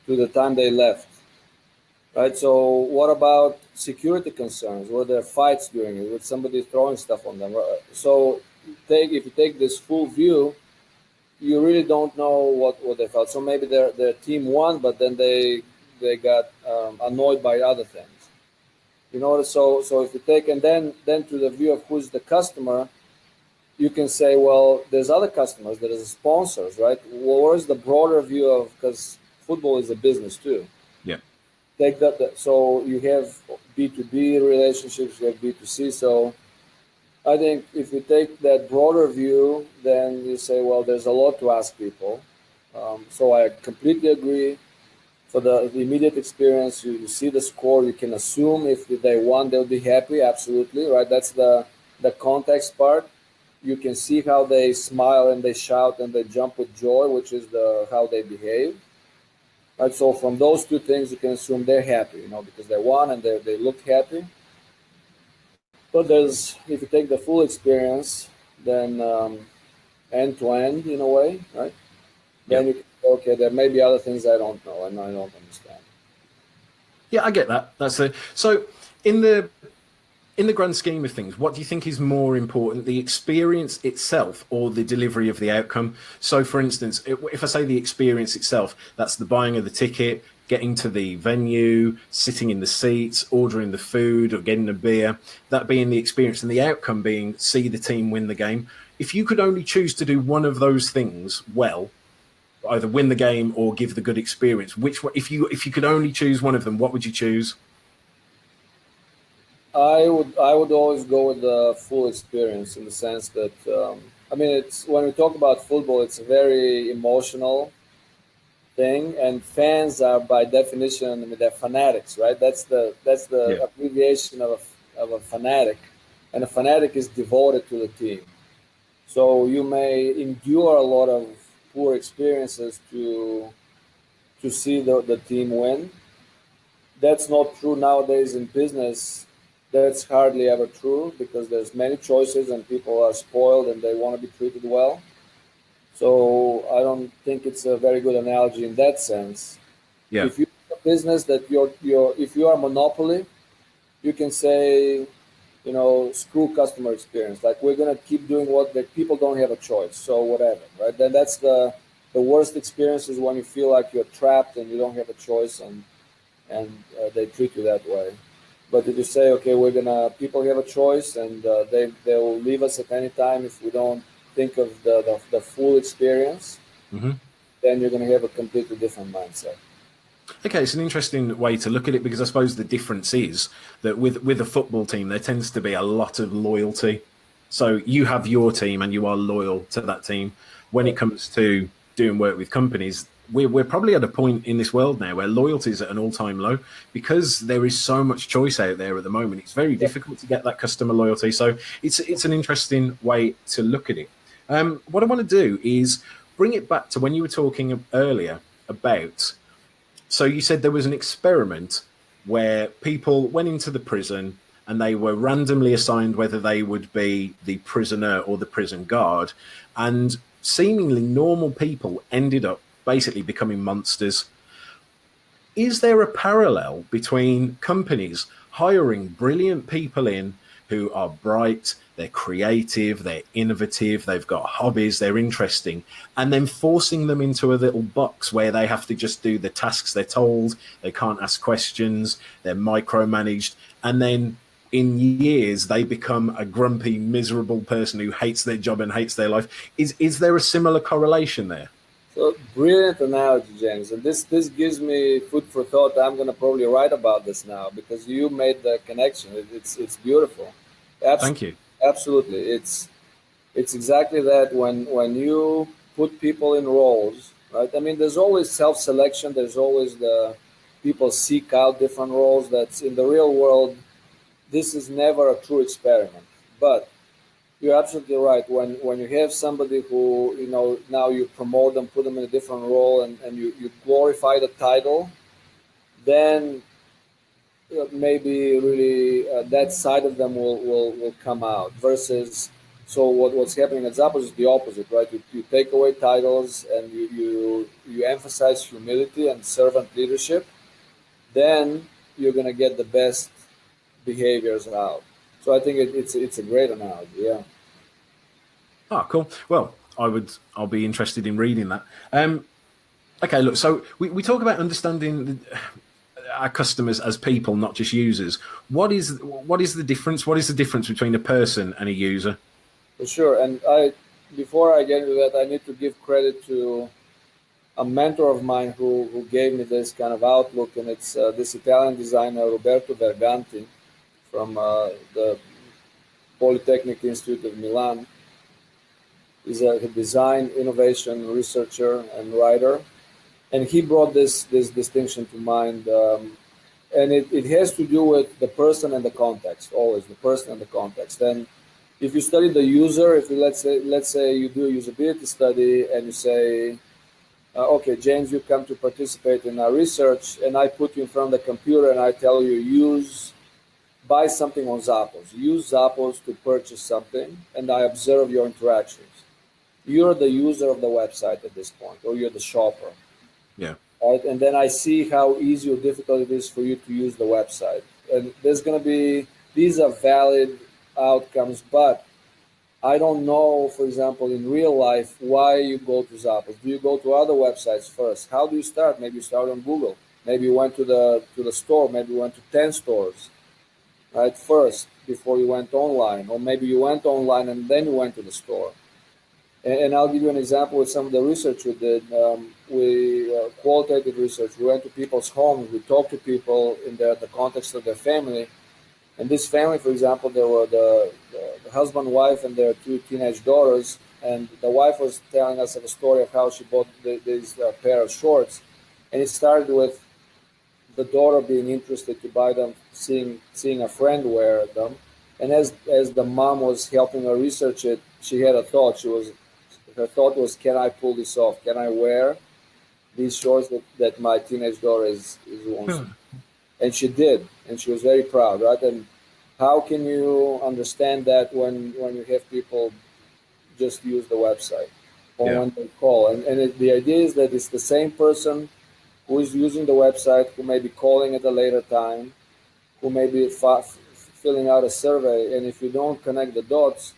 Speaker 3: to the time they left. Right. So what about security concerns? Were there fights during it? Was somebody throwing stuff on them? So if you take this full view, you really don't know what they felt. So maybe their team won, but then they got annoyed by other things. So if you take and then to the view of who's the customer, you can say, well, there's other customers, there's sponsors, right? Well, where's the broader view of, because football is a business too.
Speaker 1: Yeah.
Speaker 3: Take that. So you have B2B relationships, you have B2C. So I think if you take that broader view, then you say, well, there's a lot to ask people. So I completely agree. For the immediate experience, you see the score, you can assume if they won, they'll be happy. Absolutely, right? That's the context part. You can see how they smile and they shout and they jump with joy, which is how they behave. Right? So from those two things, you can assume they're happy, because they won and they look happy. But if you take the full experience, then end to end in a way, right? Then you can say, okay, there may be other things I don't know and I don't understand.
Speaker 1: Yeah, I get that. So in the grand scheme of things, what do you think is more important, the experience itself or the delivery of the outcome? So, for instance, if I say the experience itself, that's the buying of the ticket, getting to the venue, sitting in the seats, ordering the food or getting a beer, that being the experience, and the outcome being see the team win the game. If you could only choose to do one of those things well, either win the game or give the good experience, which one, if you could only choose one of them, what would you choose?
Speaker 3: I would always go with the full experience in the sense that it's when we talk about football, it's a very emotional thing, and fans are by definition, they're fanatics, right? That's the abbreviation of a fanatic, and a fanatic is devoted to the team. So you may endure a lot of poor experiences to see the team win. That's not true nowadays in business. That's hardly ever true because there's many choices and people are spoiled and they want to be treated well. So I don't think it's a very good analogy in that sense.
Speaker 1: Yeah.
Speaker 3: If you're a business that if you are a monopoly, you can say, screw customer experience. Like we're gonna keep doing what the people don't have a choice. So whatever, right? Then that's the worst experience is when you feel like you're trapped and you don't have a choice and they treat you that way. But if you say, okay, people have a choice and they will leave us at any time if we don't think of the full experience, then you're going to have a completely different mindset.
Speaker 1: Okay, it's an interesting way to look at it because I suppose the difference is that with a football team, there tends to be a lot of loyalty. So you have your team and you are loyal to that team. When it comes to doing work with companies, we're probably at a point in this world now where loyalty is at an all-time low because there is so much choice out there at the moment. It's very difficult to get that customer loyalty. So it's an interesting way to look at it. What I want to do is bring it back to when you were talking earlier about, so you said there was an experiment where people went into the prison and they were randomly assigned whether they would be the prisoner or the prison guard, and seemingly normal people ended up basically becoming monsters. Is there a parallel between companies hiring brilliant people in who are bright, they're creative, they're innovative, they've got hobbies, they're interesting, and then forcing them into a little box where they have to just do the tasks they're told, they can't ask questions, they're micromanaged, and then in years they become a grumpy, miserable person who hates their job and hates their life? Is there a similar correlation there?
Speaker 3: So brilliant analogy, James, and this gives me food for thought. I'm going to probably write about this now because you made the connection. It's beautiful.
Speaker 1: Thank you.
Speaker 3: Absolutely, it's exactly that. When you put people in roles, right? There's always self-selection. There's always the people seek out different roles. That's in the real world. This is never a true experiment, but you're absolutely right. When you have somebody who, now you promote them, put them in a different role, and you glorify the title, then maybe really that side of them will come out. Versus, so what's happening at Zappos is the opposite, right? You take away titles and you emphasize humility and servant leadership, then you're going to get the best behaviors out. So I think it's a great analogy, yeah.
Speaker 1: Oh, cool. Well, I'll be interested in reading that. Okay, look, so we talk about understanding our customers as people, not just users. What is the difference? What is the difference between a person and a user?
Speaker 3: For sure. And before I get into that, I need to give credit to a mentor of mine who gave me this kind of outlook, and it's this Italian designer Roberto Verganti from the Polytechnic Institute of Milan. He's a design innovation researcher and writer, and he brought this distinction to mind, and it has to do with the person and the context, always the person and the context. And if you study the user, if you let's say you do a usability study and you say, okay, James, you come to participate in our research, and I put you in front of the computer and I tell you buy something on Zappos. Use Zappos to purchase something, and I observe your interactions. You're the user of the website at this point, or you're the shopper.
Speaker 1: Yeah.
Speaker 3: Right? And then I see how easy or difficult it is for you to use the website. And there's going to be, these are valid outcomes, but I don't know, for example, in real life, why you go to Zappos. Do you go to other websites first? How do you start? Maybe you start on Google. Maybe you went to the store. Maybe you went to 10 stores, right, first, before you went online. Or maybe you went online and then you went to the store. And I'll give you an example with some of the research we did. Qualitative research. We went to people's homes. We talked to people in the context of their family. And this family, for example, there were the husband, wife, and their 2 teenage daughters. And the wife was telling us of a story of how she bought this pair of shorts. And it started with the daughter being interested to buy them, seeing a friend wear them. And as the mom was helping her research it, she had a thought. Her thought was, can I pull this off? Can I wear these shorts that my teenage daughter is wanting? And she did, and she was very proud, right? And how can you understand that when you have people just use the website or when they call? And the idea is that it's the same person who is using the website, who may be calling at a later time, who may be filling out a survey, and if you don't connect the dots,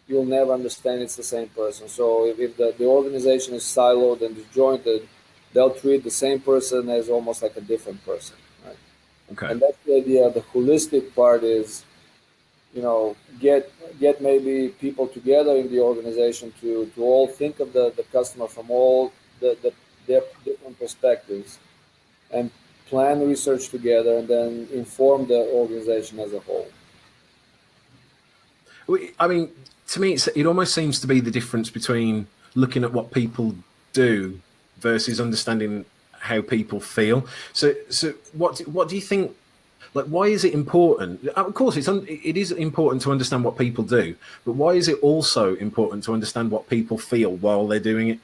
Speaker 3: you'll never understand it's the same person. So if the organization is siloed and disjointed, they'll treat the same person as almost like a different person, right?
Speaker 1: Okay.
Speaker 3: And that's the idea. The holistic part is, get maybe people together in the organization to all think of the customer from all their different perspectives, and plan research together, and then inform the organization as a whole.
Speaker 1: I mean, to me, it almost seems to be the difference between looking at what people do versus understanding how people feel. So what do you think? Like, why is it important? Of course, it is important to understand what people do, but why is it also important to understand what people feel while they're doing it?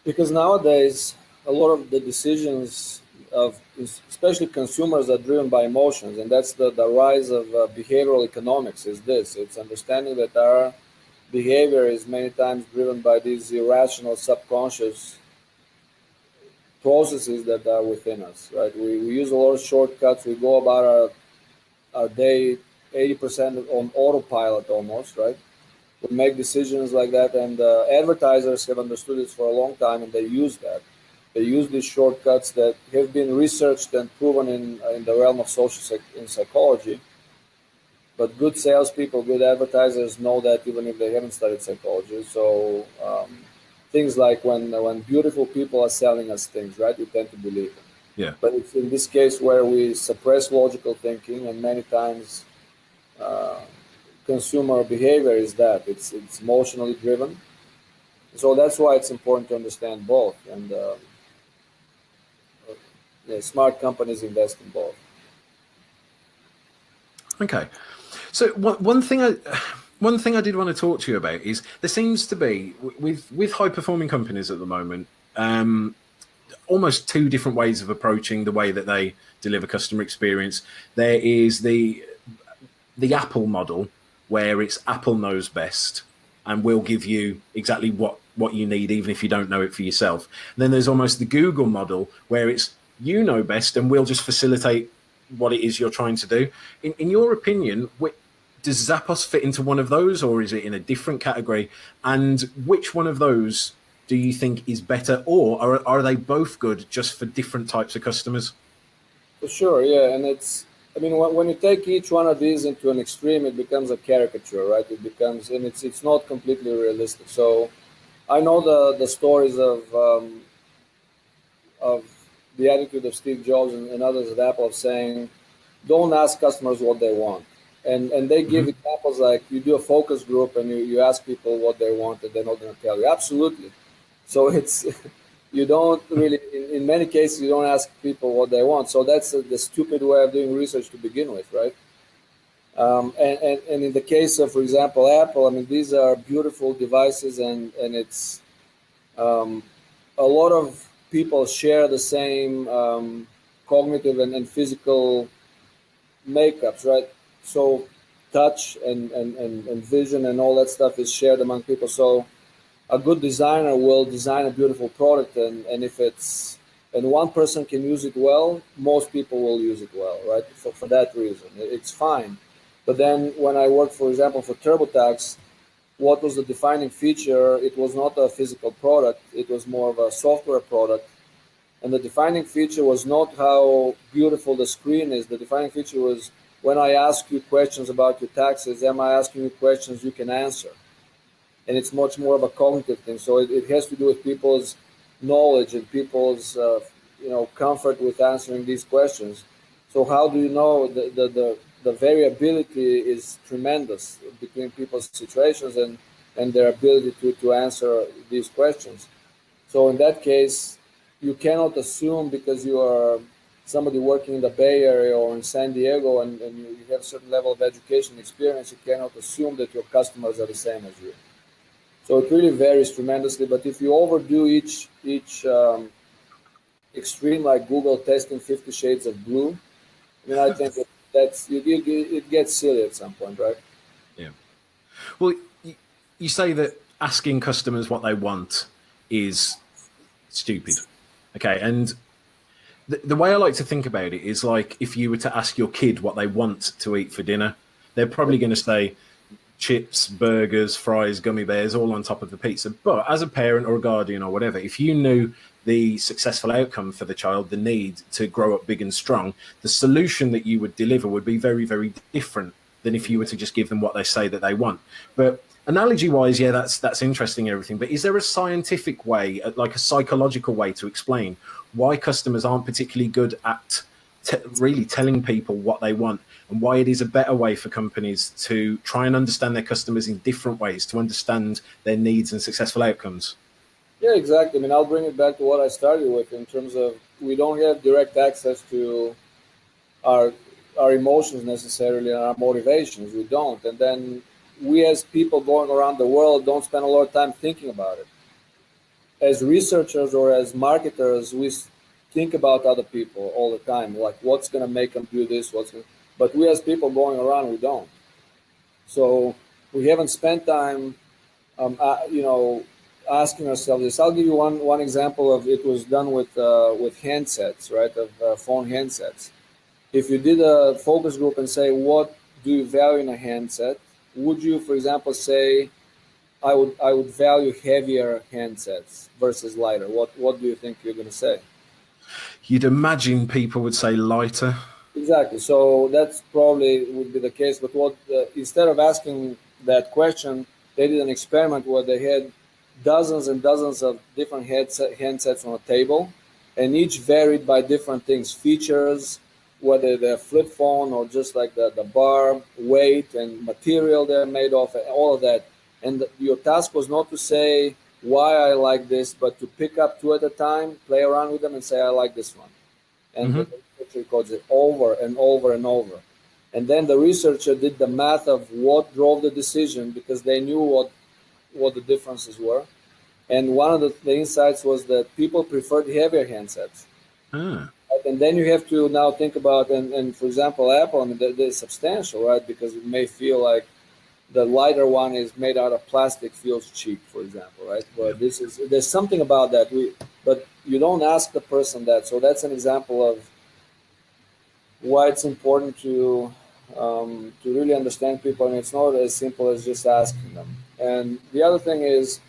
Speaker 3: Because nowadays, a lot of the decisions of especially consumers are driven by emotions, and that's the rise of behavioral economics. It's understanding that our behavior is many times driven by these irrational subconscious processes that are within us, right? We use a lot of shortcuts. We go about our day 80% on autopilot almost, right? We make decisions like that, and advertisers have understood this for a long time, and they use that. They use these shortcuts that have been researched and proven in the realm of in psychology. But good salespeople, good advertisers know that even if they haven't studied psychology. So things like when beautiful people are selling us things, right, we tend to believe them.
Speaker 1: Yeah.
Speaker 3: But it's in this case where we suppress logical thinking, and many times consumer behavior is that it's emotionally driven. So that's why it's important to understand both, and smart companies invest in both.
Speaker 1: Okay, so one thing I did want to talk to you about is there seems to be with high performing companies at the moment almost 2 different ways of approaching the way that they deliver customer experience. There is the Apple model, where it's Apple knows best and will give you exactly what you need, even if you don't know it for yourself. And then there's almost the Google model, where it's you know best and we'll just facilitate what it is you're trying to do. In your opinion, does Zappos fit into one of those, or is it in a different category? And which one of those do you think is better, or are they both good just for different types of customers?
Speaker 3: For sure, yeah. And when you take each one of these into an extreme, it becomes a caricature, right? It becomes, and it's not completely realistic. So I know the stories of the attitude of Steve Jobs and others at Apple of saying, don't ask customers what they want. And they give examples like you do a focus group and you ask people what they want and they're not going to tell you. Absolutely. So it's, you don't really, in many cases, you don't ask people what they want. So that's the stupid way of doing research to begin with, right? And in the case of, for example, Apple, I mean, these are beautiful devices and it's a lot of people share the same cognitive and physical makeups, right? So touch and vision and all that stuff is shared among people. So a good designer will design a beautiful product, and if it's, and one person can use it well, most people will use it well, right? For that reason, it's fine. But then when I worked, for example, for TurboTax, what was the defining feature? It was not a physical product, it was more of a software product. And the defining feature was not how beautiful the screen is. The defining feature was when I ask you questions about your taxes, am I asking you questions you can answer? And it's much more of a cognitive thing. So it has to do with people's knowledge and people's comfort with answering these questions. So how do you know the variability is tremendous between people's situations and their ability to answer these questions. So in that case, you cannot assume because you are somebody working in the Bay Area or in San Diego and you have a certain level of education experience, you cannot assume that your customers are the same as you. So it really varies tremendously. But if you overdo each extreme, like Google testing 50 shades of blue, I mean, I think it gets silly at some point, right?
Speaker 1: Yeah. Well, you say that asking customers what they want is stupid. Okay. And the way I like to think about it is like if you were to ask your kid what they want to eat for dinner, they're probably going to say chips, burgers, fries, gummy bears, all on top of the pizza. But as a parent or a guardian or whatever, if you knew the successful outcome for the child, the need to grow up big and strong, the solution that you would deliver would be very, very different than if you were to just give them what they say that they want. But analogy-wise, yeah, that's interesting and everything. But is there a scientific way, like a psychological way to explain why customers aren't particularly good at really telling people what they want, and why it is a better way for companies to try and understand their customers in different ways, to understand their needs and successful outcomes?
Speaker 3: Yeah, exactly. I mean, I'll bring it back to what I started with in terms of we don't have direct access to our emotions necessarily and our motivations. We don't. And then we as people going around the world don't spend a lot of time thinking about it. As researchers or as marketers, we think about other people all the time, like what's going to make them do this, but we as people going around, we don't. So we haven't spent time, asking ourselves this. I'll give you one example of it was done with handsets, right, of phone handsets. If you did a focus group and say, what do you value in a handset? Would you, for example, say, I would value heavier handsets versus lighter? What do you think you're going to say?
Speaker 1: You'd imagine people would say lighter.
Speaker 3: Exactly. So that's probably would be the case. But instead of asking that question, they did an experiment where they had dozens and dozens of different handsets on a table, and each varied by different things, features, whether they're flip phone or just like the bar, weight and material they're made of, and all of that. And your task was not to say why I like this, but to pick up two at a time, play around with them and say, I like this one. And the researcher records it over and over and over. And then the researcher did the math of what drove the decision because they knew what the differences were. And one of the insights was that people preferred heavier handsets. And then you have to now think about, and for example, Apple, I mean, they're substantial, right? Because it may feel like the lighter one is made out of plastic, feels cheap, for example, right? But there's something about that. But you don't ask the person that. So that's an example of why it's important to really understand people, and it's not as simple as just asking them. And the other thing is,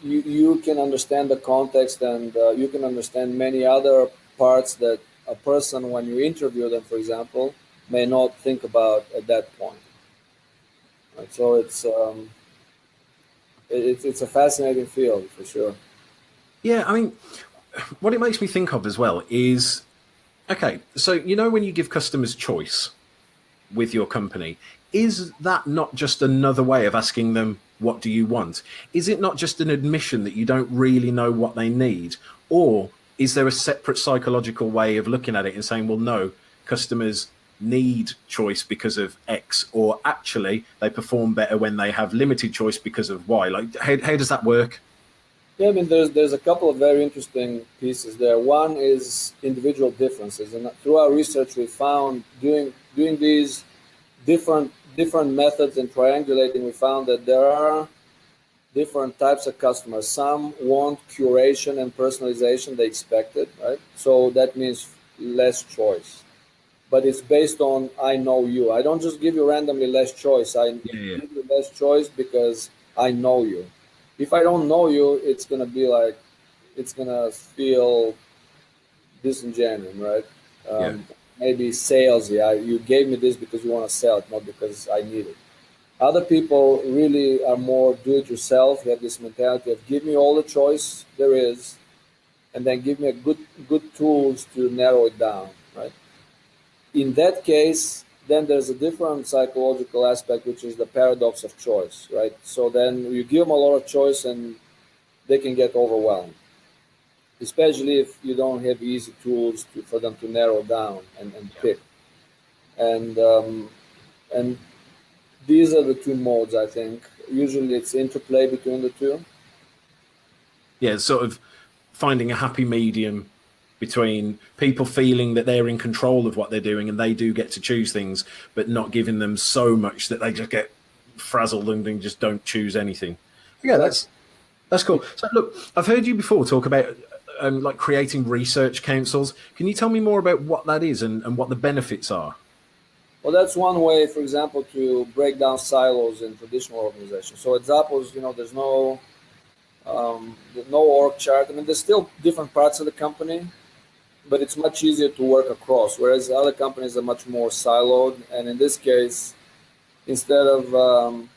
Speaker 3: you can understand the context, and you can understand many other parts that a person, when you interview them, for example, may not think about at that point. Right? So it's it's a fascinating field for sure.
Speaker 1: Yeah, I mean, what it makes me think of as well is, okay, so you know when you give customers choice with your company, is that not just another way of asking them, what do you want? Is it not just an admission that you don't really know what they need? Or is there a separate psychological way of looking at it and saying, well, no, customers need choice because of X, or actually they perform better when they have limited choice because of Y? Like, how does that work?
Speaker 3: Yeah, I mean, there's a couple of very interesting pieces there. One is individual differences, and through our research, we found doing these different methods and triangulating, we found that there are different types of customers. Some want curation and personalization; they expected, right? So that means less choice. But it's based on I know you. I don't just give you randomly less choice. I
Speaker 1: Yeah,
Speaker 3: give you less choice because I know you. If I don't know you, it's gonna be like it's gonna feel disingenuous, right?
Speaker 1: yeah,
Speaker 3: Maybe salesy. You gave me this because you want to sell it, not because I need it. Other people really are more do-it-yourself. They have this mentality of give me all the choice there is, and then give me a good tools to narrow it down, right? In that case, then there's a different psychological aspect, which is the paradox of choice, right? So then you give them a lot of choice and they can get overwhelmed, especially if you don't have easy tools for them to narrow down and pick. And and these are the two modes, I think. Usually it's interplay between the two.
Speaker 1: yeah. Sort of finding a happy medium between people feeling that they're in control of what they're doing and they do get to choose things, but not giving them so much that they just get frazzled and then just don't choose anything. Yeah,
Speaker 3: Exactly.
Speaker 1: that's cool. So look, I've heard you before talk about like creating research councils. Can you tell me more about what that is and what the benefits are?
Speaker 3: Well, that's one way, for example, to break down silos in traditional organizations. So at Zappos, no org chart. I mean, there's still different parts of the company, but it's much easier to work across. Whereas other companies are much more siloed, and in this case, instead of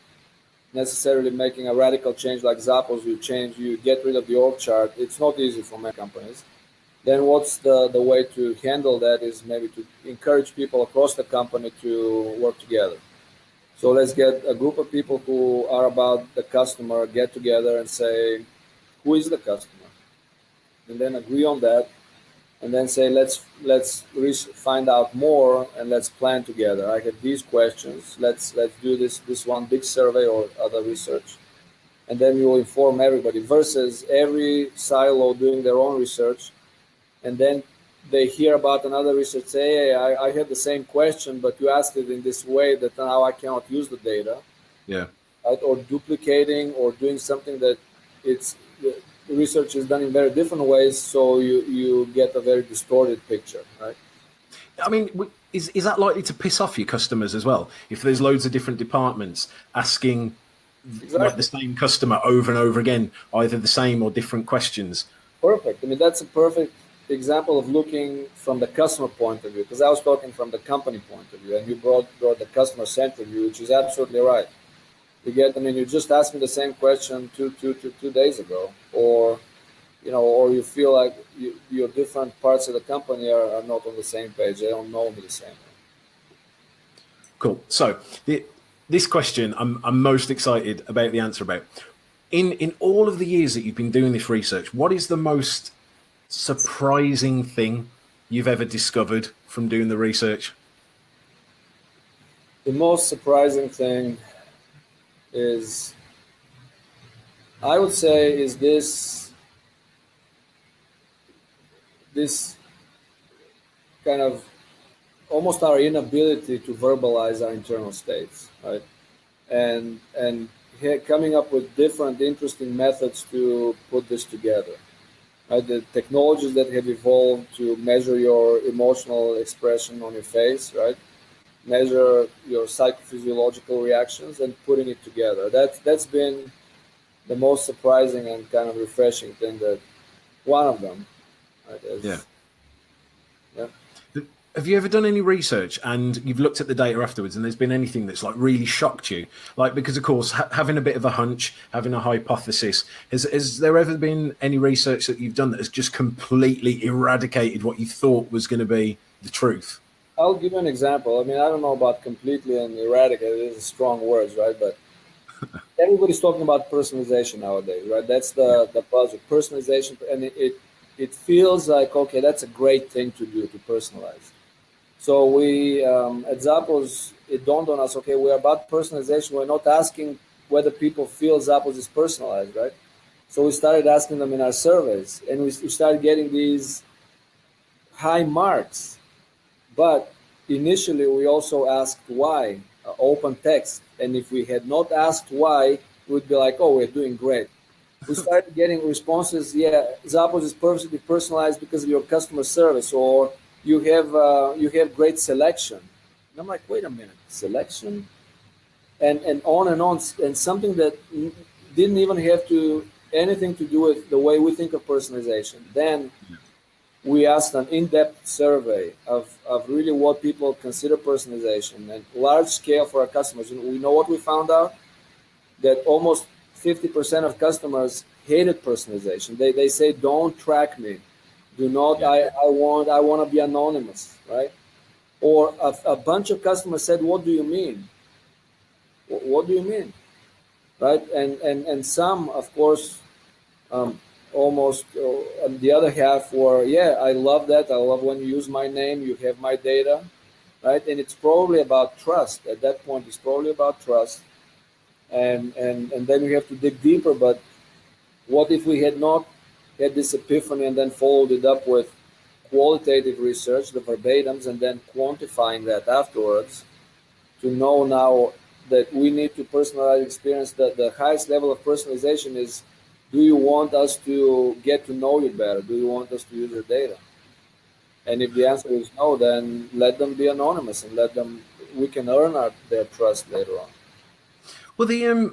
Speaker 3: necessarily making a radical change like Zappos, you get rid of the org chart. It's not easy for many companies. Then what's the way to handle that is maybe to encourage people across the company to work together. So let's get a group of people who are about the customer, get together and say, who is the customer? And then agree on that, and then say, let's find out more and let's plan together. I have these questions. Let's do this one big survey or other research, and then you will inform everybody. Versus every silo doing their own research, and then they hear about another research. Say, hey, I had the same question, but you asked it in this way that now I cannot use the data,
Speaker 1: Yeah.
Speaker 3: right? Or duplicating or doing something that it's the research is done in very different ways, so you get a very distorted picture, right?
Speaker 1: I mean, is that likely to piss off your customers as well? If there's loads of different departments asking like the
Speaker 3: Exactly.
Speaker 1: same customer over and over again, either the same or different questions.
Speaker 3: Perfect. I mean, that's a perfect example of looking from the customer point of view, because I was talking from the company point of view, and you brought the customer centric view, which is absolutely right. I mean, you just asked me the same question 2 days ago, or you feel like your different parts of the company are not on the same page. They don't know me the same way.
Speaker 1: Cool. So this question, I'm most excited about the answer about. In all of the years that you've been doing this research, what is the most surprising thing you've ever discovered from doing the research?
Speaker 3: The most surprising thing is, I would say, is this kind of almost our inability to verbalize our internal states, right? And coming up with different interesting methods to put this together. Right? The technologies that have evolved to measure your emotional expression on your face, right? Measure your psychophysiological reactions and putting it together. That's been the most surprising and kind of refreshing thing. That one of them, right,
Speaker 1: Yeah.
Speaker 3: is, yeah.
Speaker 1: Have you ever done any research and you've looked at the data afterwards and there's been anything that's like really shocked you? Like, because of course, having a bit of a hunch, having a hypothesis, has there ever been any research that you've done that has just completely eradicated what you thought was going to be the truth?
Speaker 3: I'll give you an example. I mean, I don't know about completely and eradicate. These are strong words, right? But everybody's talking about personalization nowadays, right? That's the buzzword, personalization, and it feels like, okay, that's a great thing to do, to personalize. So we at Zappos, it dawned on us, okay, we're about personalization. We're not asking whether people feel Zappos is personalized, right? So we started asking them in our surveys, and we started getting these high marks. But initially, we also asked why, open text. And if we had not asked why, we would be like, oh, we're doing great. We started getting responses, yeah, Zappos is perfectly personalized because of your customer service, or you have great selection. And I'm like, wait a minute, selection? And on and on, and something that didn't even have anything to do with the way we think of personalization. Then we asked an in-depth survey of really what people consider personalization, and large scale for our customers. And we know what we found out, that almost 50% of customers hated personalization. They say, don't track me. Do not, I want to be anonymous, right? Or a bunch of customers said, what do you mean? What do you mean? Right? And some, of course, almost the other half were, yeah, I love that. I love when you use my name, you have my data, right? And it's probably about trust. At that point, it's probably about trust. And then we have to dig deeper. But what if we had not had this epiphany and then followed it up with qualitative research, the verbatims, and then quantifying that afterwards to know now that we need to personalize experience? That the highest level of personalization is, do you want us to get to know you better? Do you want us to use your data? And if the answer is no, then let them be anonymous and we can earn their trust later on.
Speaker 1: Well, the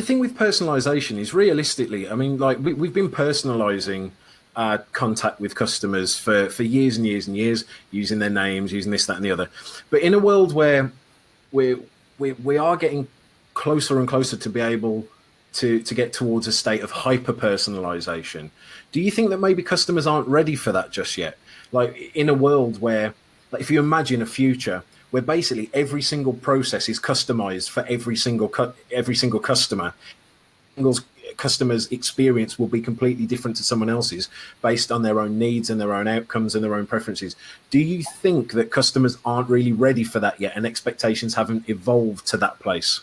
Speaker 1: thing with personalization is, realistically, I mean, like we've been personalizing contact with customers for years and years and years, using their names, using this, that, and the other. But in a world where we are getting closer and closer to be able to get towards a state of hyper personalization, do you think that maybe customers aren't ready for that just yet? Like in a world where, like, if you imagine a future where basically every single process is customized for every single customer, customer's experience will be completely different to someone else's based on their own needs and their own outcomes and their own preferences. Do you think that customers aren't really ready for that yet, and expectations haven't evolved to that place?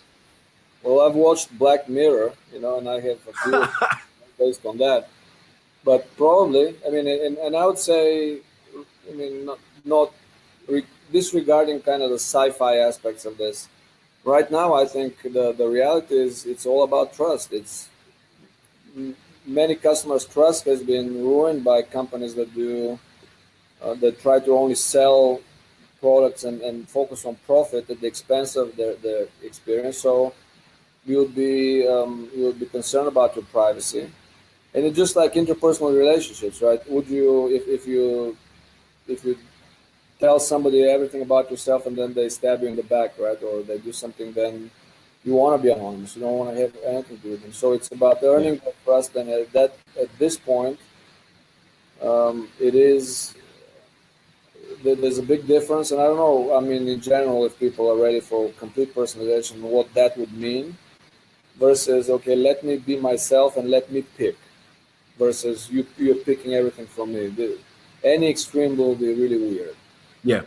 Speaker 3: Well, I've watched Black Mirror, and I have a few based on that. But probably, I mean, and I would say, I mean, not disregarding kind of the sci-fi aspects of this. Right now, I think the reality is it's all about trust. It's many customers' trust has been ruined by companies that try to only sell products and focus on profit at the expense of their experience. So you would be concerned about your privacy, and it's just like interpersonal relationships, right? Would you, if you tell somebody everything about yourself and then they stab you in the back, right, or they do something, then you want to be anonymous. You don't want to have anything to do with them. So it's about earning that trust, and at this point, there's a big difference. And I don't know, I mean, in general, if people are ready for complete personalization, what that would mean versus, okay, let me be myself and let me pick, versus you're picking everything from me. Any extreme will be really weird.
Speaker 1: Yeah,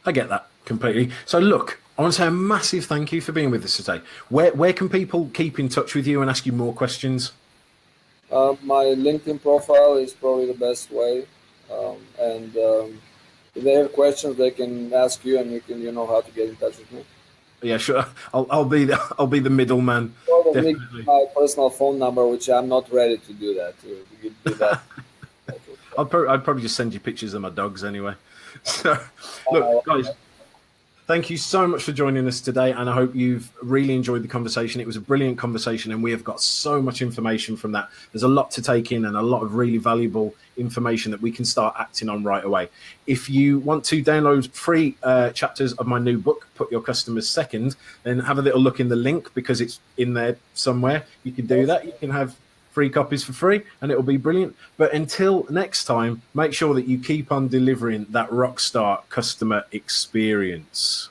Speaker 1: I get that completely. So look, I want to say a massive thank you for being with us today. Where can people keep in touch with you and ask you more questions?
Speaker 3: My LinkedIn profile is probably the best way. And if they have questions, they can ask you, and you know how to get in touch with me.
Speaker 1: Yeah, sure. I'll be the middleman.
Speaker 3: Definitely. My personal phone number, which I'm not ready to do that. To do that.
Speaker 1: I'd probably just send you pictures of my dogs anyway. So, look, guys, Thank you so much for joining us today, and I hope you've really enjoyed the conversation. It was a brilliant conversation, and we have got so much information from that. There's a lot to take in and a lot of really valuable information that we can start acting on right away. If you want to download free chapters of my new book, Put Your Customers Second, then have a little look in the link because it's in there somewhere. You can do that. You can have free copies for free, and it'll be brilliant. But until next time, make sure that you keep on delivering that rockstar customer experience.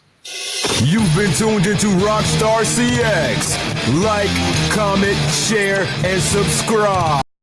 Speaker 2: You've been tuned into Rockstar CX. Like, comment, share, and subscribe.